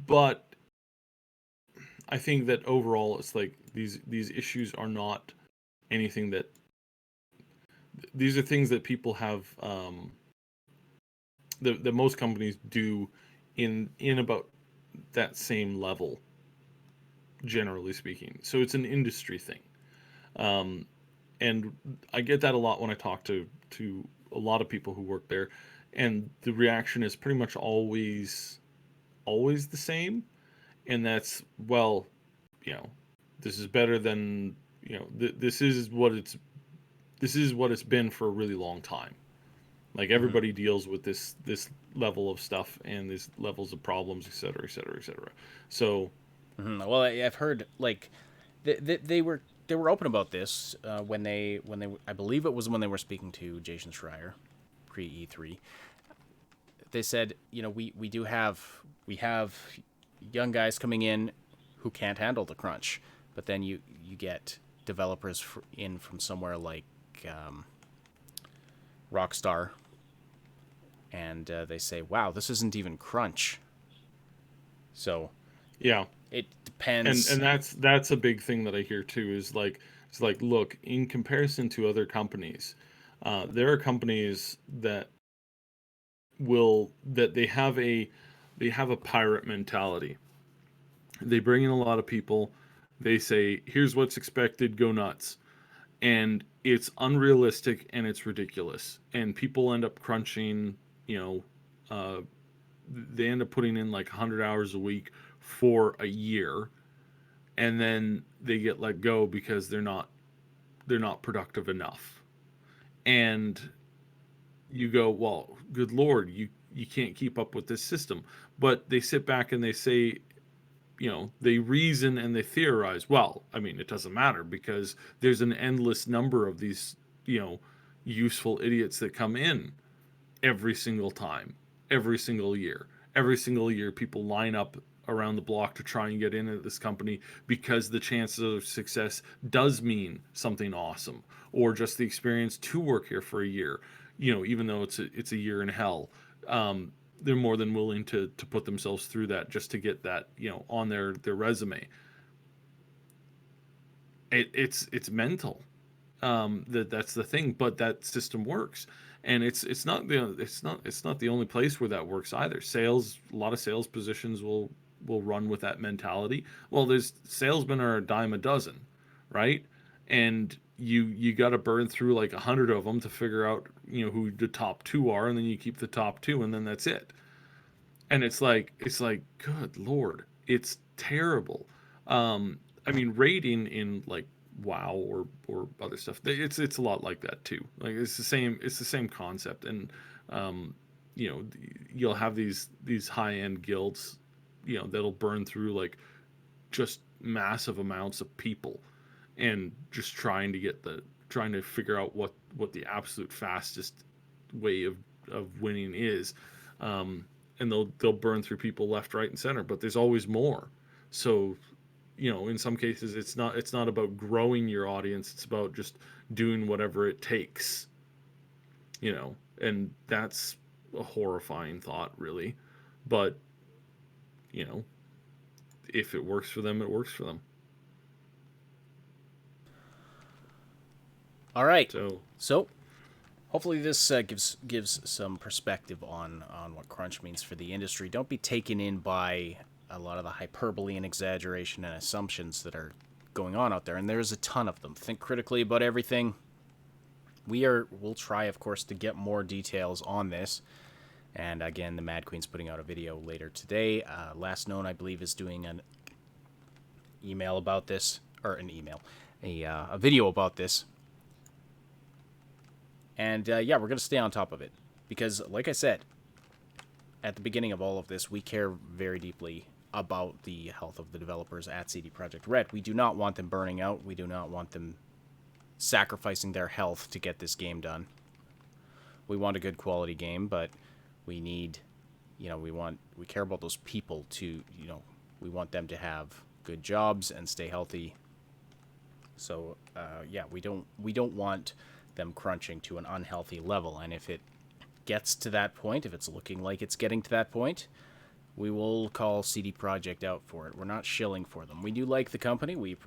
but I think that overall it's like these issues are not anything that these are things that people have that most companies do in about that same level, generally speaking. So it's an industry thing. And I get that a lot when I talk to a lot of people who work there, and the reaction is pretty much always the same, and that's, well, you know, this is better than, this is what it's been for a really long time. Like, everybody deals with this level of stuff and these levels of problems, et cetera, et cetera, et cetera. So Well, I've heard like they were open about this when they I believe it was when they were speaking to Jason Schreier pre E3. They said, we have young guys coming in who can't handle the crunch, but then you get developers in from somewhere like Rockstar, and they say, wow, this isn't even crunch. So yeah, it depends. and that's a big thing that I hear too, is like, it's like, look, in comparison to other companies, there are companies that they have a pirate mentality. They bring in a lot of people. They say, here's what's expected, go nuts. And it's unrealistic and it's ridiculous. And people end up crunching, you know, they end up putting in like 100 hours a week for a year, and then they get let go because they're not productive enough. And you go, well, good lord, you can't keep up with this system. But they sit back and they say, they reason and they theorize. Well, I mean, it doesn't matter because there's an endless number of these, useful idiots that come in every single time, every single year. Every single year, people line up around the block to try and get into this company because the chances of success does mean something awesome, or just the experience to work here for a year. Even though it's a year in hell, they're more than willing to put themselves through that just to get that on their resume. It's mental. That's the thing, but that system works, and it's not the only place where that works either. Sales, a lot of sales positions will run with that mentality. Well, there's salesmen are a dime a dozen, right? And you got to burn through like 100 of them to figure out who the top two are, and then you keep the top two, and then that's it. And it's like good lord, it's terrible. I mean, rating in like WoW or other stuff, it's a lot like that too. Like, it's the same concept. And you know you'll have these high end guilds, that'll burn through like just massive amounts of people, and just trying to figure out what the absolute fastest way of winning is. And they'll burn through people left, right, and center, but there's always more. So, in some cases, it's not about growing your audience, it's about just doing whatever it takes. And that's a horrifying thought, really. But, you know if it works for them, it works for them. All right. So So hopefully this gives some perspective on what crunch means for the industry. Don't be taken in by a lot of the hyperbole and exaggeration and assumptions that are going on out there, and there's a ton of them. Think critically about everything. We'll try, of course, to get more details on this. And again, the Mad Queen's putting out a video later today. Last Known, I believe, is doing an email about this, or an email, a video about this. And yeah, we're going to stay on top of it. Because, like I said, at the beginning of all of this, we care very deeply about the health of the developers at CD Projekt Red. We do not want them burning out. We do not want them sacrificing their health to get this game done. We want a good quality game, but we need, we care about those people to, We want them to have good jobs and stay healthy. So yeah, we don't want them crunching to an unhealthy level. And if it gets to that point, if it's looking like it's getting to that point, we will call CD Projekt out for it. We're not shilling for them. We do like the company. We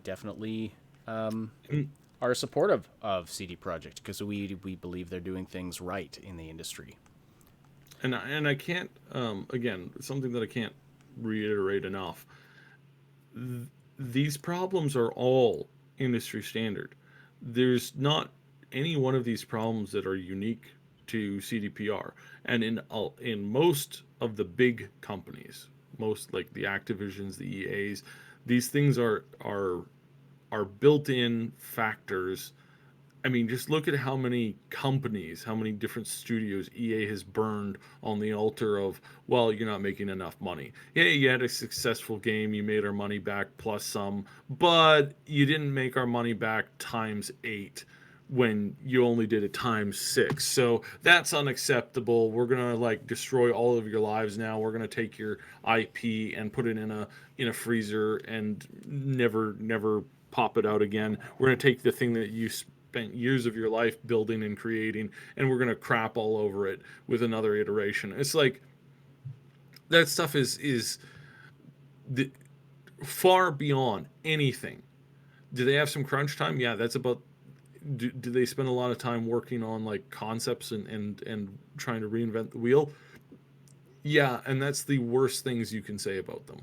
definitely are supportive of CD Projekt because we believe they're doing things right in the industry. And I can't again, something that I can't reiterate enough. These problems are all industry standard. There's not any one of these problems that are unique to CDPR. And in most of the big companies, most like the Activisions, the EAs, these things are built-in factors. I mean, just look at how many companies, how many different studios EA has burned on the altar of, well, you're not making enough money. Yeah, you had a successful game, you made our money back plus some, but you didn't make our money back times 8 when you only did it times 6. So that's unacceptable. We're going to like destroy all of your lives now. We're going to take your IP and put it in a freezer and never pop it out again. We're going to take the thing that you spent years of your life building and creating, and we're going to crap all over it with another iteration. It's like that stuff is the, far beyond anything. Do they have some crunch time? Yeah, that's about. Do they spend a lot of time working on like concepts and trying to reinvent the wheel? Yeah, and that's the worst things you can say about them.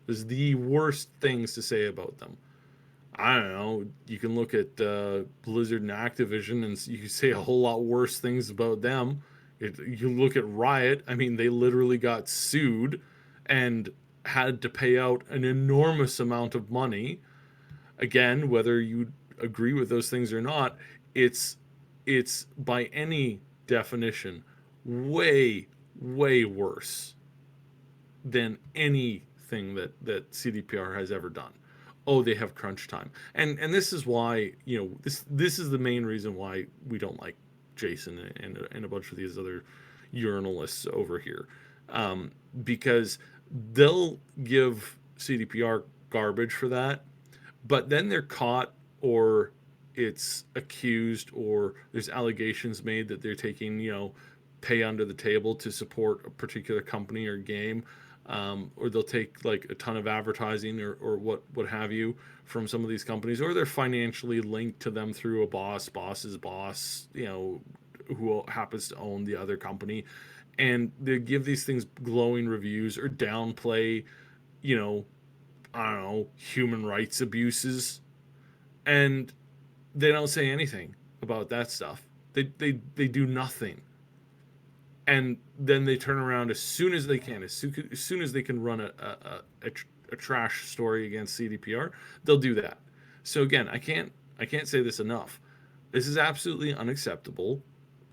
Is the worst things to say about them. I don't know. You can look at Blizzard and Activision, and you can say a whole lot worse things about them. You look at Riot. I mean, they literally got sued and had to pay out an enormous amount of money. Again, whether you agree with those things or not, it's by any definition way worse than anything that CDPR has ever done. Oh, they have crunch time, and this is why, you know, this is the main reason why we don't like Jason and a bunch of these other journalists over here, because they'll give CDPR garbage for that, but then they're caught, or it's accused, or there's allegations made that they're taking, you know, pay under the table to support a particular company or game, or they'll take like a ton of advertising or what have you from some of these companies, or they're financially linked to them through a boss's boss, you know, who happens to own the other company, and they give these things glowing reviews or downplay, you know, I don't know, human rights abuses, and they don't say anything about that stuff. They do nothing. And then they turn around as soon as they can, as soon as they can run a trash story against CDPR, they'll do that. So again, I can't say this enough. This is absolutely unacceptable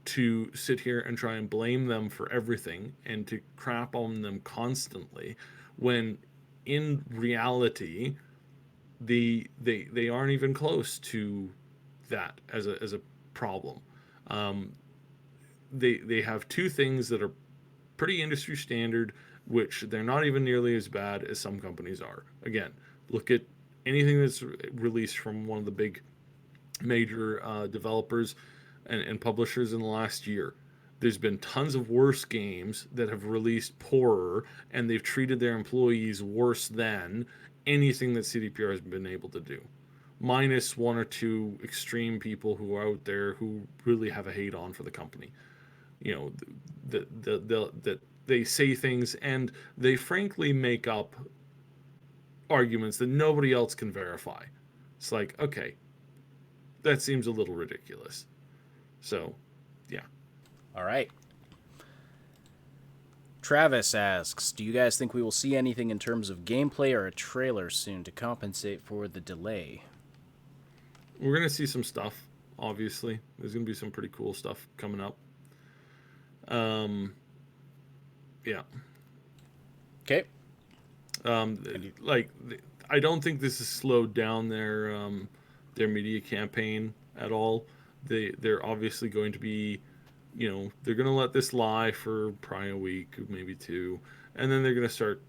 to sit here and try and blame them for everything and to crap on them constantly, when in reality they aren't even close to that as a problem. They have two things that are pretty industry standard, which they're not even nearly as bad as some companies are. Again, look at anything that's released from one of the big major developers and publishers in the last year. There's been tons of worse games that have released poorer, and they've treated their employees worse than anything that CDPR has been able to do. Minus one or two extreme people who are out there who really have a hate on for the company. You know, that they say things and they frankly make up arguments that nobody else can verify. It's like, okay, that seems a little ridiculous. So, yeah. All right. Travis asks, do you guys think we will see anything in terms of gameplay or a trailer soon to compensate for the delay? We're going to see some stuff, obviously. There's going to be some pretty cool stuff coming up. Yeah. Okay. Like, I don't think this has slowed down their media campaign at all. They're obviously going to be, you know, they're going to let this lie for probably a week, maybe two, and then they're going to start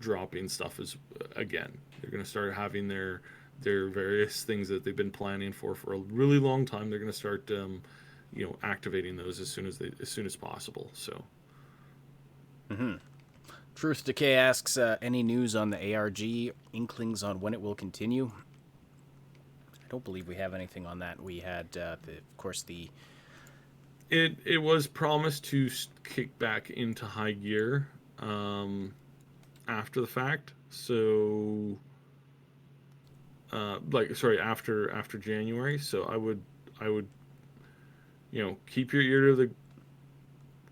dropping stuff as again. They're going to start having their various things that they've been planning for a really long time. They're going to start activating those as soon as possible. So. Truth Decay asks, any news on the ARG? Inklings on when it will continue? I don't believe we have anything on that. We had, of course, the... It was promised to kick back into high gear after the fact. So, after January. So I would, keep your ear to the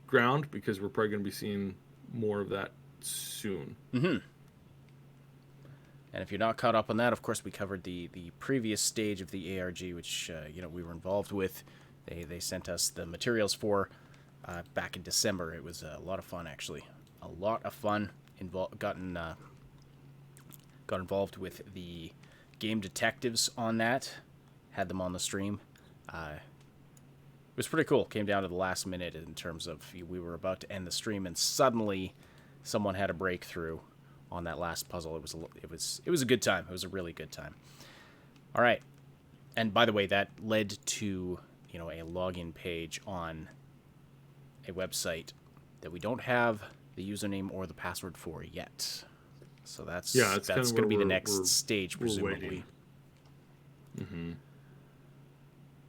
ground, because we're probably going to be seeing more of that soon. And if you're not caught up on that, of course, we covered the previous stage of the ARG, which we were involved with. They sent us the materials for back in December. It was a lot of fun, actually. A lot of fun. Got involved with the game detectives on that. Had them on the stream. It was pretty cool. Came down to the last minute in terms of we were about to end the stream, and suddenly someone had a breakthrough on that last puzzle. It was a good time. It was a really good time. All right. And by the way, that led to a login page on a website that we don't have the username or the password for yet. So that's going to be the next stage, presumably.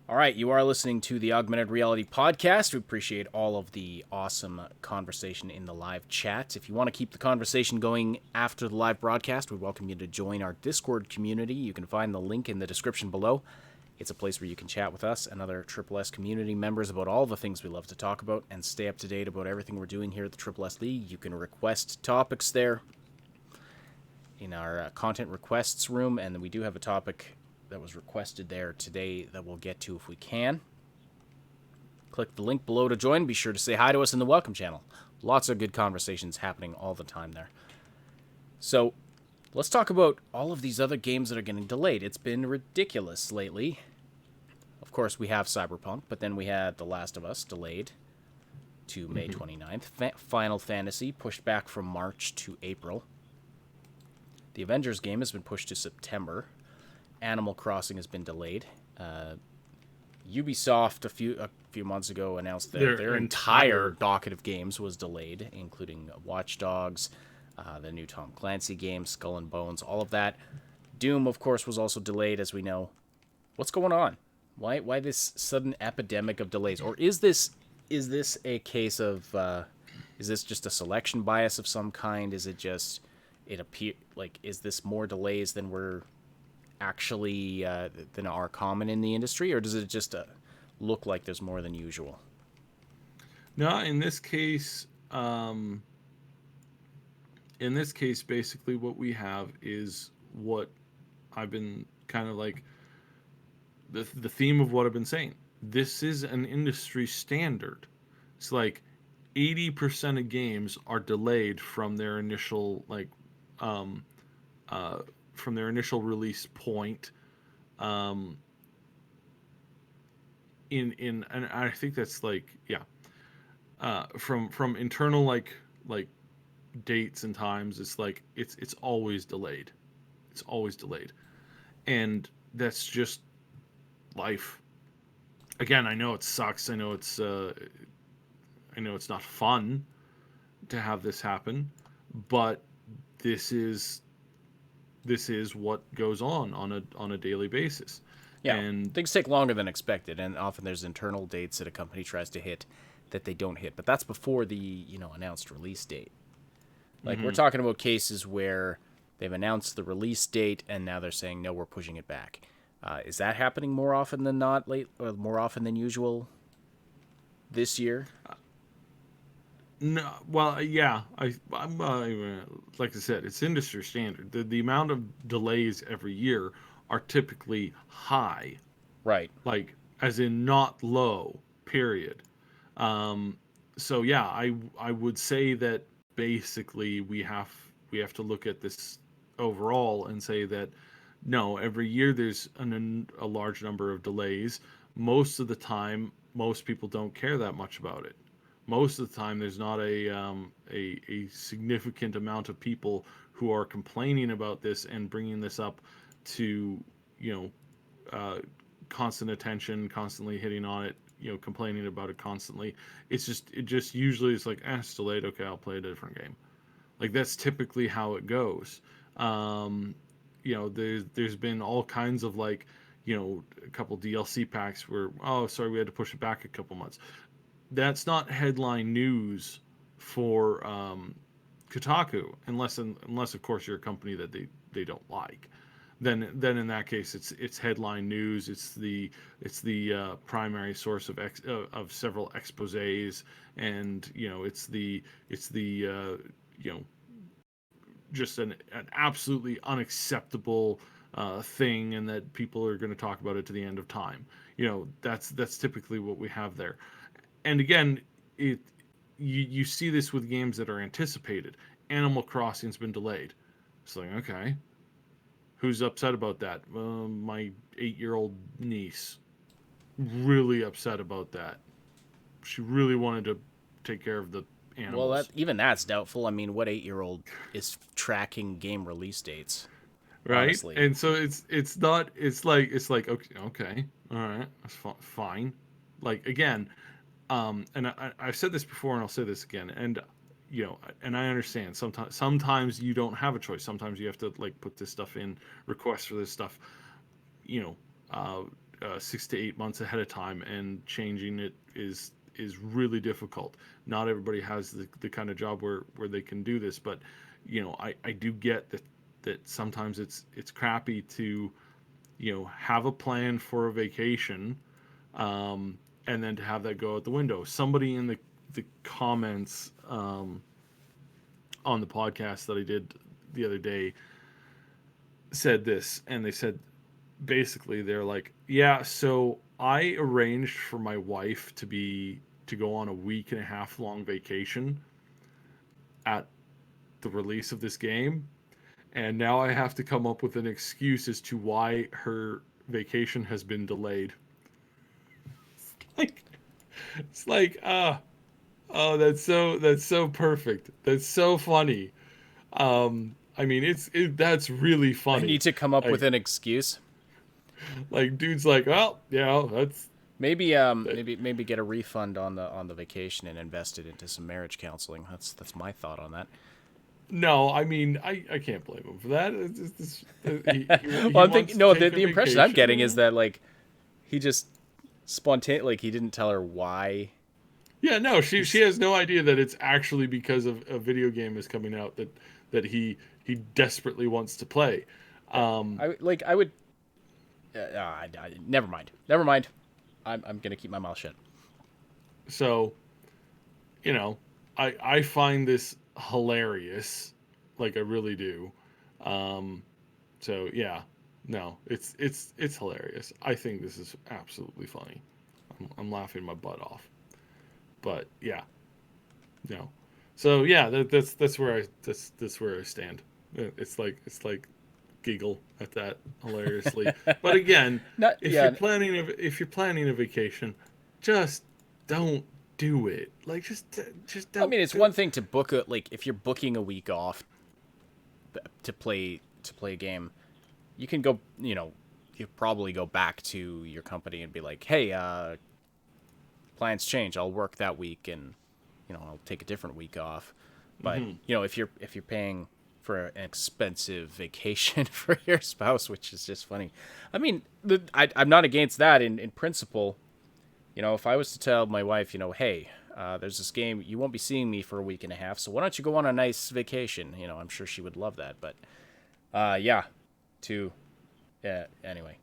All right, you are listening to the Augmented Reality Podcast. We appreciate all of the awesome conversation in the live chat. If you want to keep the conversation going after the live broadcast, we welcome you to join our Discord community. You can find the link in the description below. It's a place where you can chat with us and other Triple S community members about all the things we love to talk about and stay up to date about everything we're doing here at the Triple S League. You can request topics there in our content requests room, and we do have a topic that was requested there today that we'll get to if we can. Click the link below to join. Be sure to say hi to us in the welcome channel. Lots of good conversations happening all the time there. So let's talk about all of these other games that are getting delayed. It's been ridiculous lately. Of course, we have Cyberpunk, but then we had The Last of Us delayed to May 29th. Final Fantasy pushed back from March to April. The Avengers game has been pushed to September. Animal Crossing has been delayed. Ubisoft a few months ago announced that their entire docket of games was delayed, including Watch Dogs, the new Tom Clancy game, Skull and Bones, all of that. Doom, of course, was also delayed, as we know. What's going on? Why this sudden epidemic of delays? Or is this a case of is this just a selection bias of some kind? Is it just is this more delays than we're actually than are common in the industry, or does it just look like there's more than usual? No, in this case, basically what we have is what I've been kind of like the theme of what I've been saying. This is an industry standard. It's like 80% of games are delayed from their initial from their initial release point. And I think that's from internal like dates and times, it's always delayed. It's always delayed. And that's just life. Again, I know it sucks. I know it's not fun to have this happen, but this is what goes on a daily basis. Yeah, and things take longer than expected, and often there's internal dates that a company tries to hit that they don't hit. But that's before the announced release date. We're talking about cases where they've announced the release date and now they're saying no, we're pushing it back. Is that happening more often than not, more often than usual this year? No, well, yeah. I'm like I said, it's industry standard. The amount of delays every year are typically high, right? Like as in not low. Period. So yeah, I would say that basically we have to look at this overall and say that no, every year there's a large number of delays. Most of the time, most people don't care that much about it. Most of the time, there's not a significant amount of people who are complaining about this and bringing this up to, constant attention, constantly hitting on it, complaining about it constantly. It just usually it's like, it's delayed. Okay, I'll play a different game. Like that's typically how it goes. There's been all kinds of like, a couple DLC packs where, oh, sorry, we had to push it back a couple months. That's not headline news for Kotaku, unless of course you're a company that they don't like. Then in that case it's headline news. It's the primary source of several exposés, and it's the just an absolutely unacceptable thing, and that people are going to talk about it to the end of time. That's typically what we have there. And again, you see this with games that are anticipated. Animal Crossing's been delayed. It's like, okay, who's upset about that? My 8-year-old niece, really upset about that. She really wanted to take care of the animals. Well, even that's doubtful. I mean, what 8-year-old is tracking game release dates? Right? Honestly. And so it's not, it's like okay, all right, that's fine. Like again, and I've said this before, and I'll say this again, and and I understand sometimes you don't have a choice. Sometimes you have to like put this stuff in, requests for this stuff, 6 to 8 months ahead of time, and changing it is really difficult. Not everybody has the kind of job where they can do this, but I do get that sometimes it's crappy to have a plan for a vacation, and then to have that go out the window. Somebody in the comments on the podcast that I did the other day said this, and they said basically they're like, yeah, so I arranged for my wife to go on a week and a half long vacation at the release of this game, and now I have to come up with an excuse as to why her vacation has been delayed. It's like, oh, that's so perfect. That's so funny. I mean, that's really funny. I need to come up with an excuse. Like, dude's like, well, that's maybe get a refund on the vacation and invest it into some marriage counseling. That's my thought on that. No, I mean, I can't blame him for that. Well, I'm thinking, no, the impression I'm getting is that like he just like he didn't tell her why. Yeah, no, she has no idea that it's actually because of a video game is coming out that he desperately wants to play. I would. Never mind. I'm gonna keep my mouth shut. So, I find this hilarious, like I really do. So yeah, no, it's hilarious. I think this is absolutely funny. I'm laughing my butt off. But yeah, no. So yeah, that's where I stand. It's like giggle at that hilariously. But again, if you're planning a vacation, just don't do it. Like just don't. I mean, it's one thing to book like if you're booking a week off to play a game, you can go, you probably go back to your company and be like, hey, plans change. I'll work that week, and I'll take a different week off. But if you're paying for an expensive vacation for your spouse, which is just funny. I mean, I'm not against that in principle. If I was to tell my wife, hey, there's this game, you won't be seeing me for a week and a half, so why don't you go on a nice vacation? I'm sure she would love that. But anyway,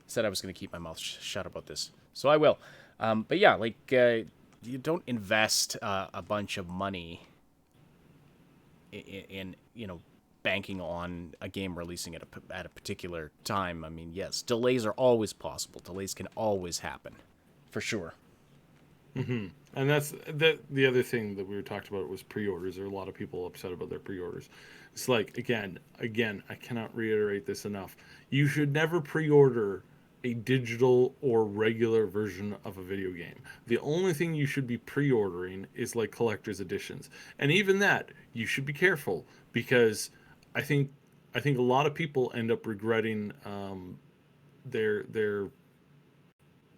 said I was going to keep my mouth shut about this, so I will. But yeah, you don't invest a bunch of money in banking on a game releasing at a particular time. I mean, yes, delays are always possible. Delays can always happen, for sure. Mm-hmm. And that's the other thing that we were talking about was pre-orders. There are a lot of people upset about their pre-orders. It's like, again, I cannot reiterate this enough. You should never pre-order a digital or regular version of a video game. The only thing you should be pre-ordering is like collector's editions. And even that, you should be careful, because I think a lot of people end up regretting their their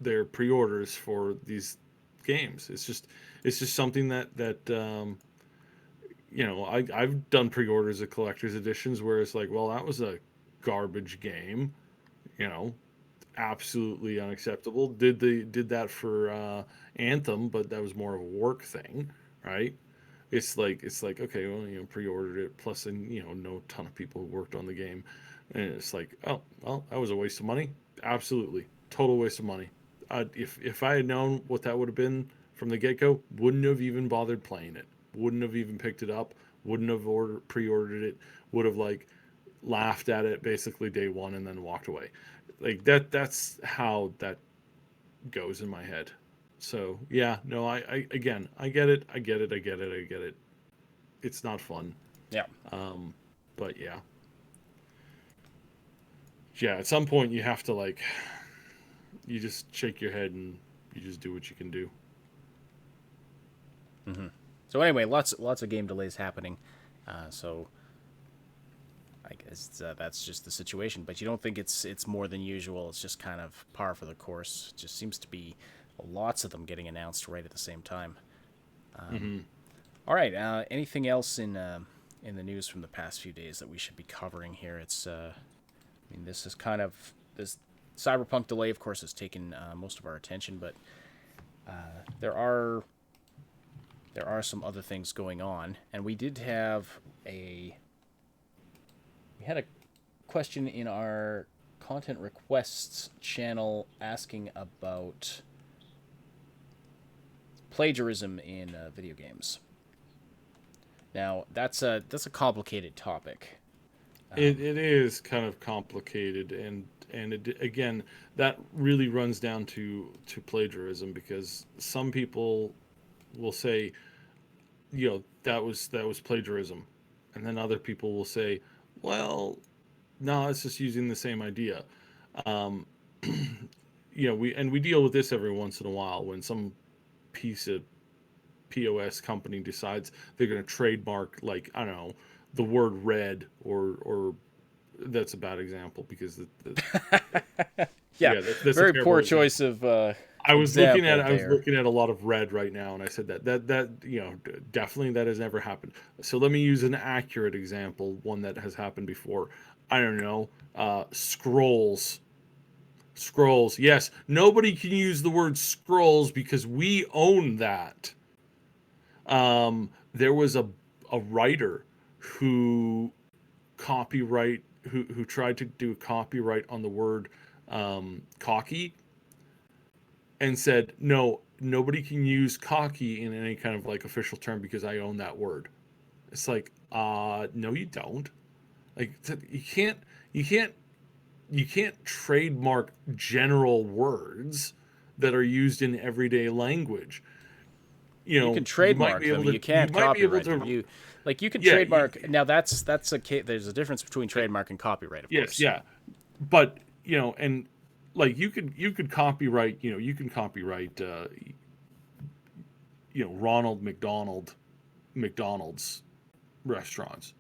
their pre-orders for these games. It's just something that I've done pre-orders of collector's editions where it's like, well, that was a garbage game, you know, absolutely unacceptable. Did that for Anthem, but that was more of a work thing, right? It's like okay, well, pre-ordered it, plus and know a ton of people who worked on the game, and it's like, oh well, that was a waste of money. Absolutely, total waste of money. If I had known what that would have been from the get-go, wouldn't have even bothered playing it. Wouldn't have even picked it up. Wouldn't have pre-ordered it. Would have like laughed at it basically day one and then walked away. Like that's how that goes in my head. So yeah, no, I again, I get it. I get it. It's not fun. Yeah. But yeah. Yeah, at some point you have to like you just shake your head and you just do what you can do. Mm-hmm. So anyway, lots of game delays happening. So I guess that's just the situation. But you don't think it's more than usual? It's just kind of par for the course. It just seems to be lots of them getting announced right at the same time. All right. Anything else in the news from the past few days that we should be covering here? It's this is kind of this Cyberpunk delay, of course, has taken most of our attention, but there are some other things going on, and we had a question in our content requests channel asking about plagiarism in video games. Now, that's a complicated topic. It is kind of complicated, and again, that really runs down to plagiarism, because some people will say, that was plagiarism, and then other people will say, well, no, it's just using the same idea. Um, we deal with this every once in a while when some piece of POS company decides they're going to trademark, like, I don't know, the word red, or that's a bad example because that's very a terrible poor example. choice of I was looking at a lot of red right now, and I said that definitely that has never happened. So let me use an accurate example, one that has happened before. I don't know, scrolls. Scrolls. Yes, nobody can use the word scrolls because we own that. There was a writer who who tried to do copyright on the word cocky, and said, no, nobody can use cocky in any kind of like official term because I own that word. It's like, no, you don't. Like, you can't trademark general words that are used in everyday language. You can trademark them. You can't copyright them. You can trademark. Now that's a case. There's a difference between trademark and copyright, of course. Yes, yeah, but and like you could copyright. You can copyright. Ronald McDonald's restaurants.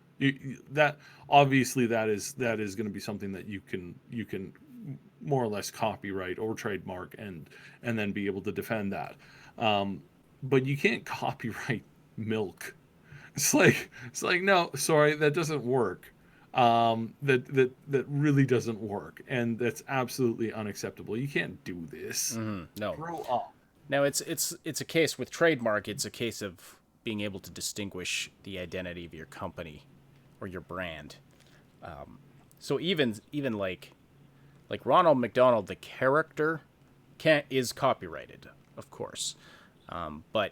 That obviously that is going to be something that you can more or less copyright or trademark and then be able to defend that. But you can't copyright milk. It's like no, sorry, that doesn't work. That really doesn't work, and that's absolutely unacceptable. You can't do this. No. Grow up. Now it's a case with trademark. It's a case of being able to distinguish the identity of your company or your brand. So even like Ronald McDonald, the character, is copyrighted, of course, but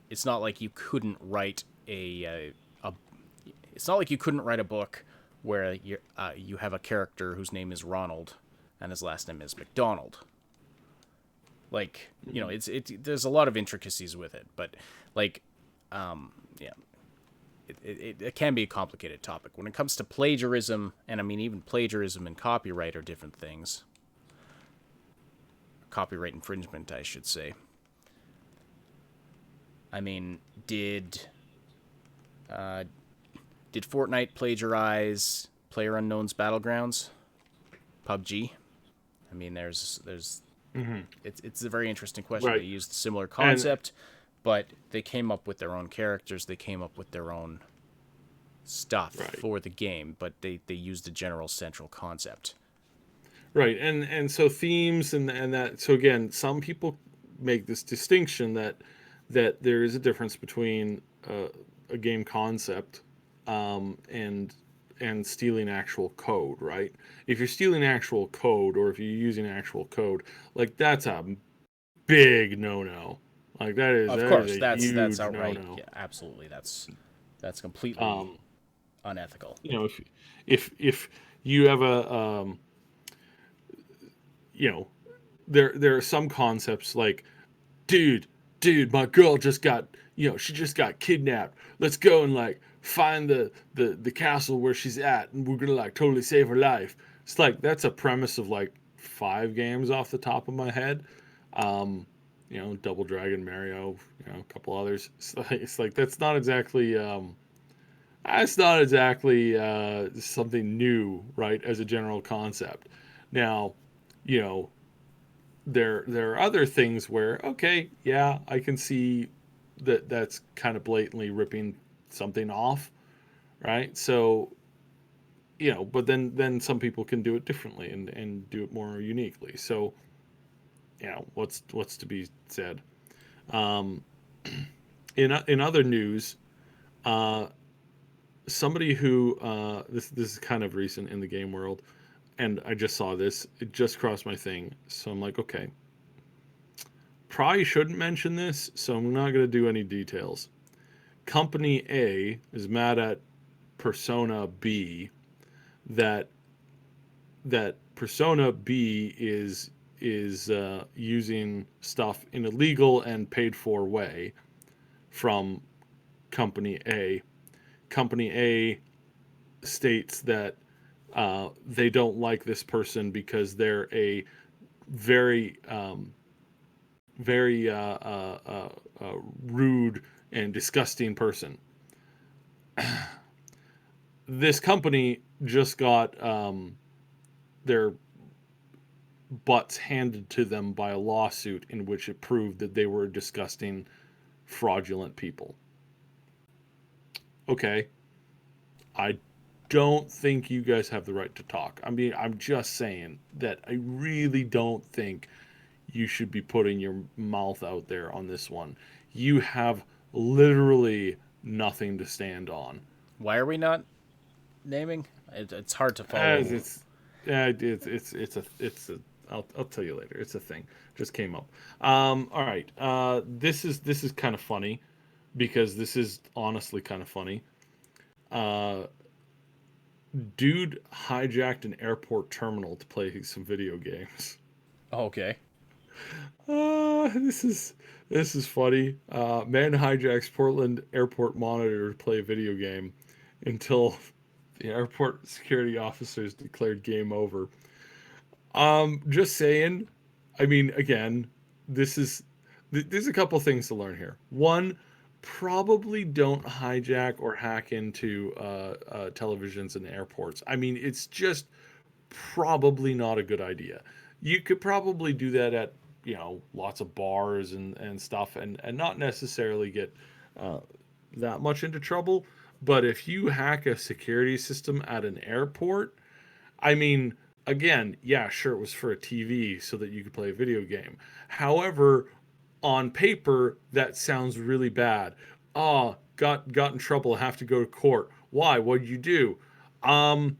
it's not like you couldn't write it's not like you couldn't write a book where you have a character whose name is Ronald and his last name is McDonald. Like, there's a lot of intricacies with it, but like, it can be a complicated topic when it comes to plagiarism. And I mean, even plagiarism and copyright are different things. Copyright infringement, I should say. I mean, did did Fortnite plagiarize PlayerUnknown's Battlegrounds? PUBG? I mean, there's it's a very interesting question. Right. They used a similar And concept, but they came up with their own characters. They came up with their own stuff right. for the game, but they used a general central concept. Right, and so themes and that. So again, some people make this distinction that there is a difference between a game concept and stealing actual code. Right, if you're stealing actual code or if you're using actual code, like that's a big no. Like Of that is course, a that's huge outright. no. Yeah, absolutely. That's completely Um, unethical. if you have a you know there are some concepts like dude, my girl just got, she just got kidnapped. Let's go and like find the castle where she's at, and we're gonna like totally save her life. It's like that's a premise of like 5 games off the top of my head. Double Dragon, Mario, a couple others. It's like that's not exactly something new, right? As a general concept. Now, you know, there are other things where okay, yeah, I can see that's kind of blatantly ripping something off, right? So but then some people can do it differently and do it more uniquely. So what's to be said. um in other news, uh somebody who this is kind of recent in the game world, and I just saw this, it just crossed my thing, so I'm like, okay, probably shouldn't mention this, so I'm not going to do any details. Company A is mad at Persona B that Persona B is using stuff in a legal and paid for way from Company A. Company A states that they don't like this person because they're a very very rude and disgusting person. This company just got their butts handed to them by a lawsuit in which it proved that they were disgusting, fraudulent people. Okay, I don't think you guys have the right to talk. I mean, I'm just saying that I really don't think you should be putting your mouth out there on this one. You have literally nothing to stand on. Why are we not naming? It's hard to As follow. it's a I'll tell you later. It's a thing. Just came up. All right. This is kind of funny because this is honestly kind of funny. Uh, Dude hijacked an airport terminal to play some video games. Okay. This is funny. Man hijacks Portland airport monitor to play a video game until the airport security officers declared game over. Just saying. I mean, again, this is there's a couple things to learn here. One, probably don't hijack or hack into televisions in airports. I mean, it's just probably not a good idea. You could probably do that at lots of bars and stuff, and not necessarily get uh, that much into trouble. But if you hack a security system at an airport, I mean, again, yeah, sure, it was for a TV so that you could play a video game. However, on paper, that sounds really bad. Oh, got in trouble, have to go to court. Why? What did you do? Um,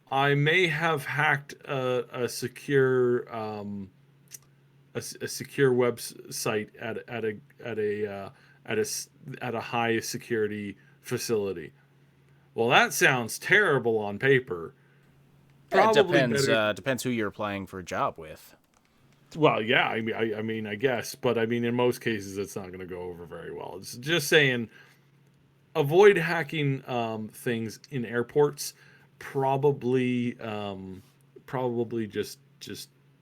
I may have hacked a secure a secure website at a high security facility. Well, that sounds terrible on paper. Yeah, it Probably depends. better. Depends who you're applying for a job with. Well, yeah, I mean, I guess, but I mean, in most cases, it's not going to go over very well. It's just saying, avoid hacking things in airports. Probably just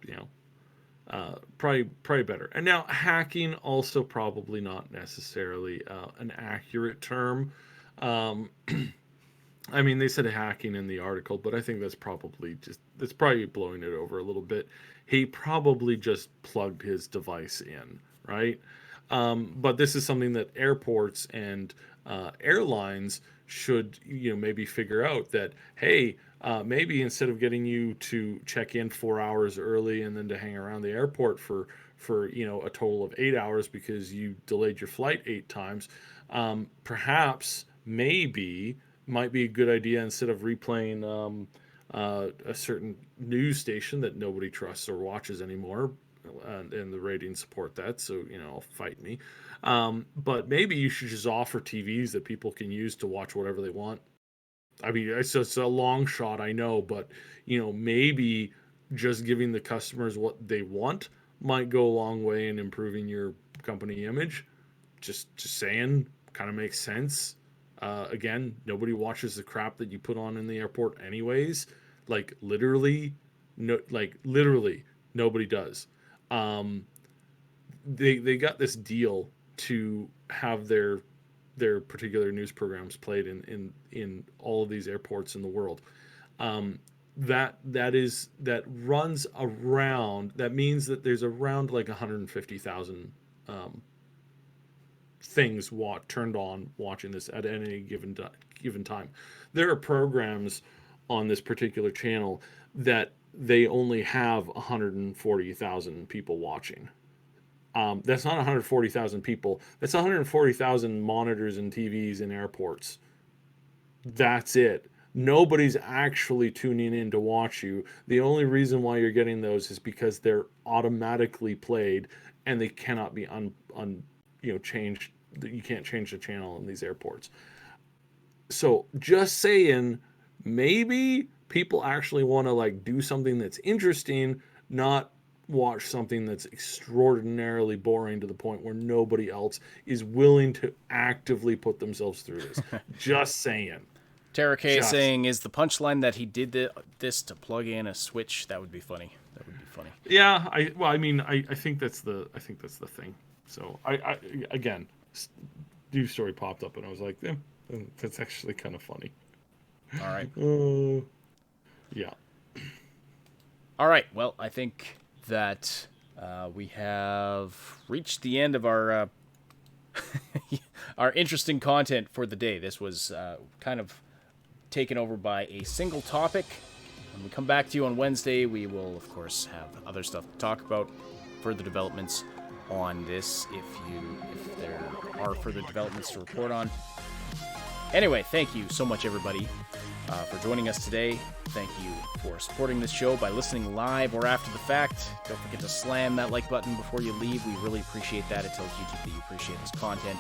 you know, probably better. And now hacking also probably not necessarily an accurate term. Um, I mean, they said hacking in the article, but I think that's probably blowing it over a little bit. He probably just plugged his device in, right? But this is something that airports and airlines should, maybe figure out that, hey, maybe instead of getting you to check in 4 hours early and then to hang around the airport for a total of 8 hours because you delayed your flight 8 times, perhaps maybe might be a good idea instead of replaying a certain news station that nobody trusts or watches anymore, and the ratings support that, so fight me. But maybe you should just offer TVs that people can use to watch whatever they want. I mean, it's a long shot, I know, but maybe just giving the customers what they want might go a long way in improving your company image. Just saying, kind of makes sense. Again, nobody watches the crap that you put on in the airport anyways. Literally nobody does. They got this deal to have their particular news programs played in all of these airports in the world. That runs around. That means that there's around 150,000 things turned on watching this at any given time. There are programs on this particular channel that they only have 140,000 people watching. That's not 140,000 people. That's 140,000 monitors and TVs in airports. That's it. Nobody's actually tuning in to watch you. The only reason why you're getting those is because they're automatically played and they cannot be changed. You can't change the channel in these airports. So just saying, maybe people actually want to do something that's interesting, not watch something that's extraordinarily boring to the point where nobody else is willing to actively put themselves through this. Just saying. Tara K saying, is the punchline that he did this to plug in a switch? That would be funny. Yeah, I think that's the thing. So I again, news story popped up and I was like, that's actually kind of funny. All right. Yeah. All right. Well, I think that we have reached the end of our our interesting content for the day. This was kind of taken over by a single topic. When we come back to you on Wednesday, we will, of course, have other stuff to talk about, further developments on this, if there are further developments to report on. Anyway, thank you so much, everybody, for joining us today. Thank you for supporting this show by listening live or after the fact. Don't forget to slam that like button before you leave. We really appreciate that. It tells YouTube that you appreciate this content.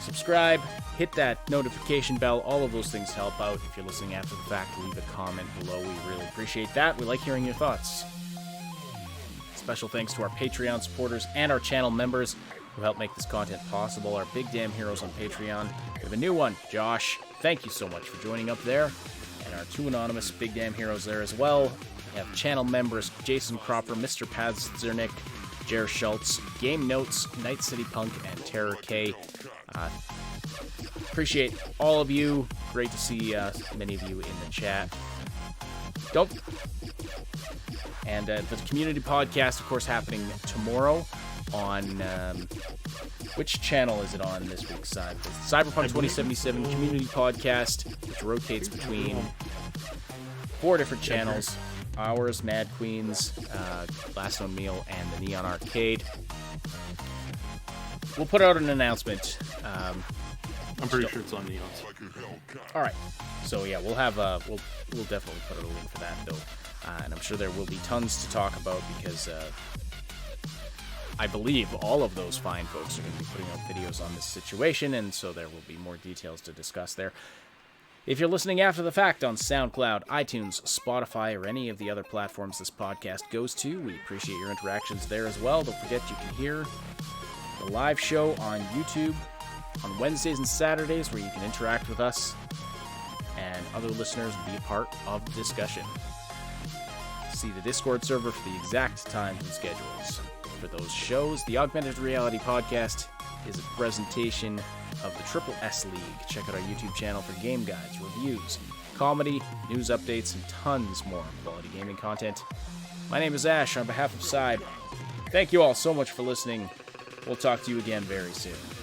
Subscribe, hit that notification bell. All of those things help out. If you're listening after the fact, leave a comment below. We really appreciate that. We like hearing your thoughts. Special thanks to our Patreon supporters and our channel members who help make this content possible. Our Big Damn Heroes on Patreon. We have a new one, Josh. Thank you so much for joining up there. And our two anonymous Big Damn Heroes there as well. We have channel members Jason Cropper, Mr. Pazernick, Jer Schultz, Game Notes, Night City Punk, and Terror K. Appreciate all of you. Great to see many of you in the chat. And the community podcast, of course, happening tomorrow on which channel is it on this week's side? Cyberpunk 2077 community podcast, which rotates between 4 different channels: ours, Mad Queens, Last Known Meal, and the Neon Arcade. We'll put out an announcement. I'm pretty sure it's on Neon's. All right. So yeah, we'll have we'll definitely put out a link for that though, and I'm sure there will be tons to talk about because I believe all of those fine folks are going to be putting out videos on this situation, and so there will be more details to discuss there. If you're listening after the fact on SoundCloud, iTunes, Spotify, or any of the other platforms this podcast goes to, we appreciate your interactions there as well. Don't forget you can hear the live show on YouTube on Wednesdays and Saturdays where you can interact with us and other listeners and be a part of the discussion. See the Discord server for the exact times and schedules for those shows. The Augmented Reality podcast is a presentation of the Triple S League. Check out our YouTube channel for game guides, reviews, comedy, news updates, and tons more quality gaming content. My name is Ash on behalf of Side. Thank you all so much for listening. We'll talk to you again very soon.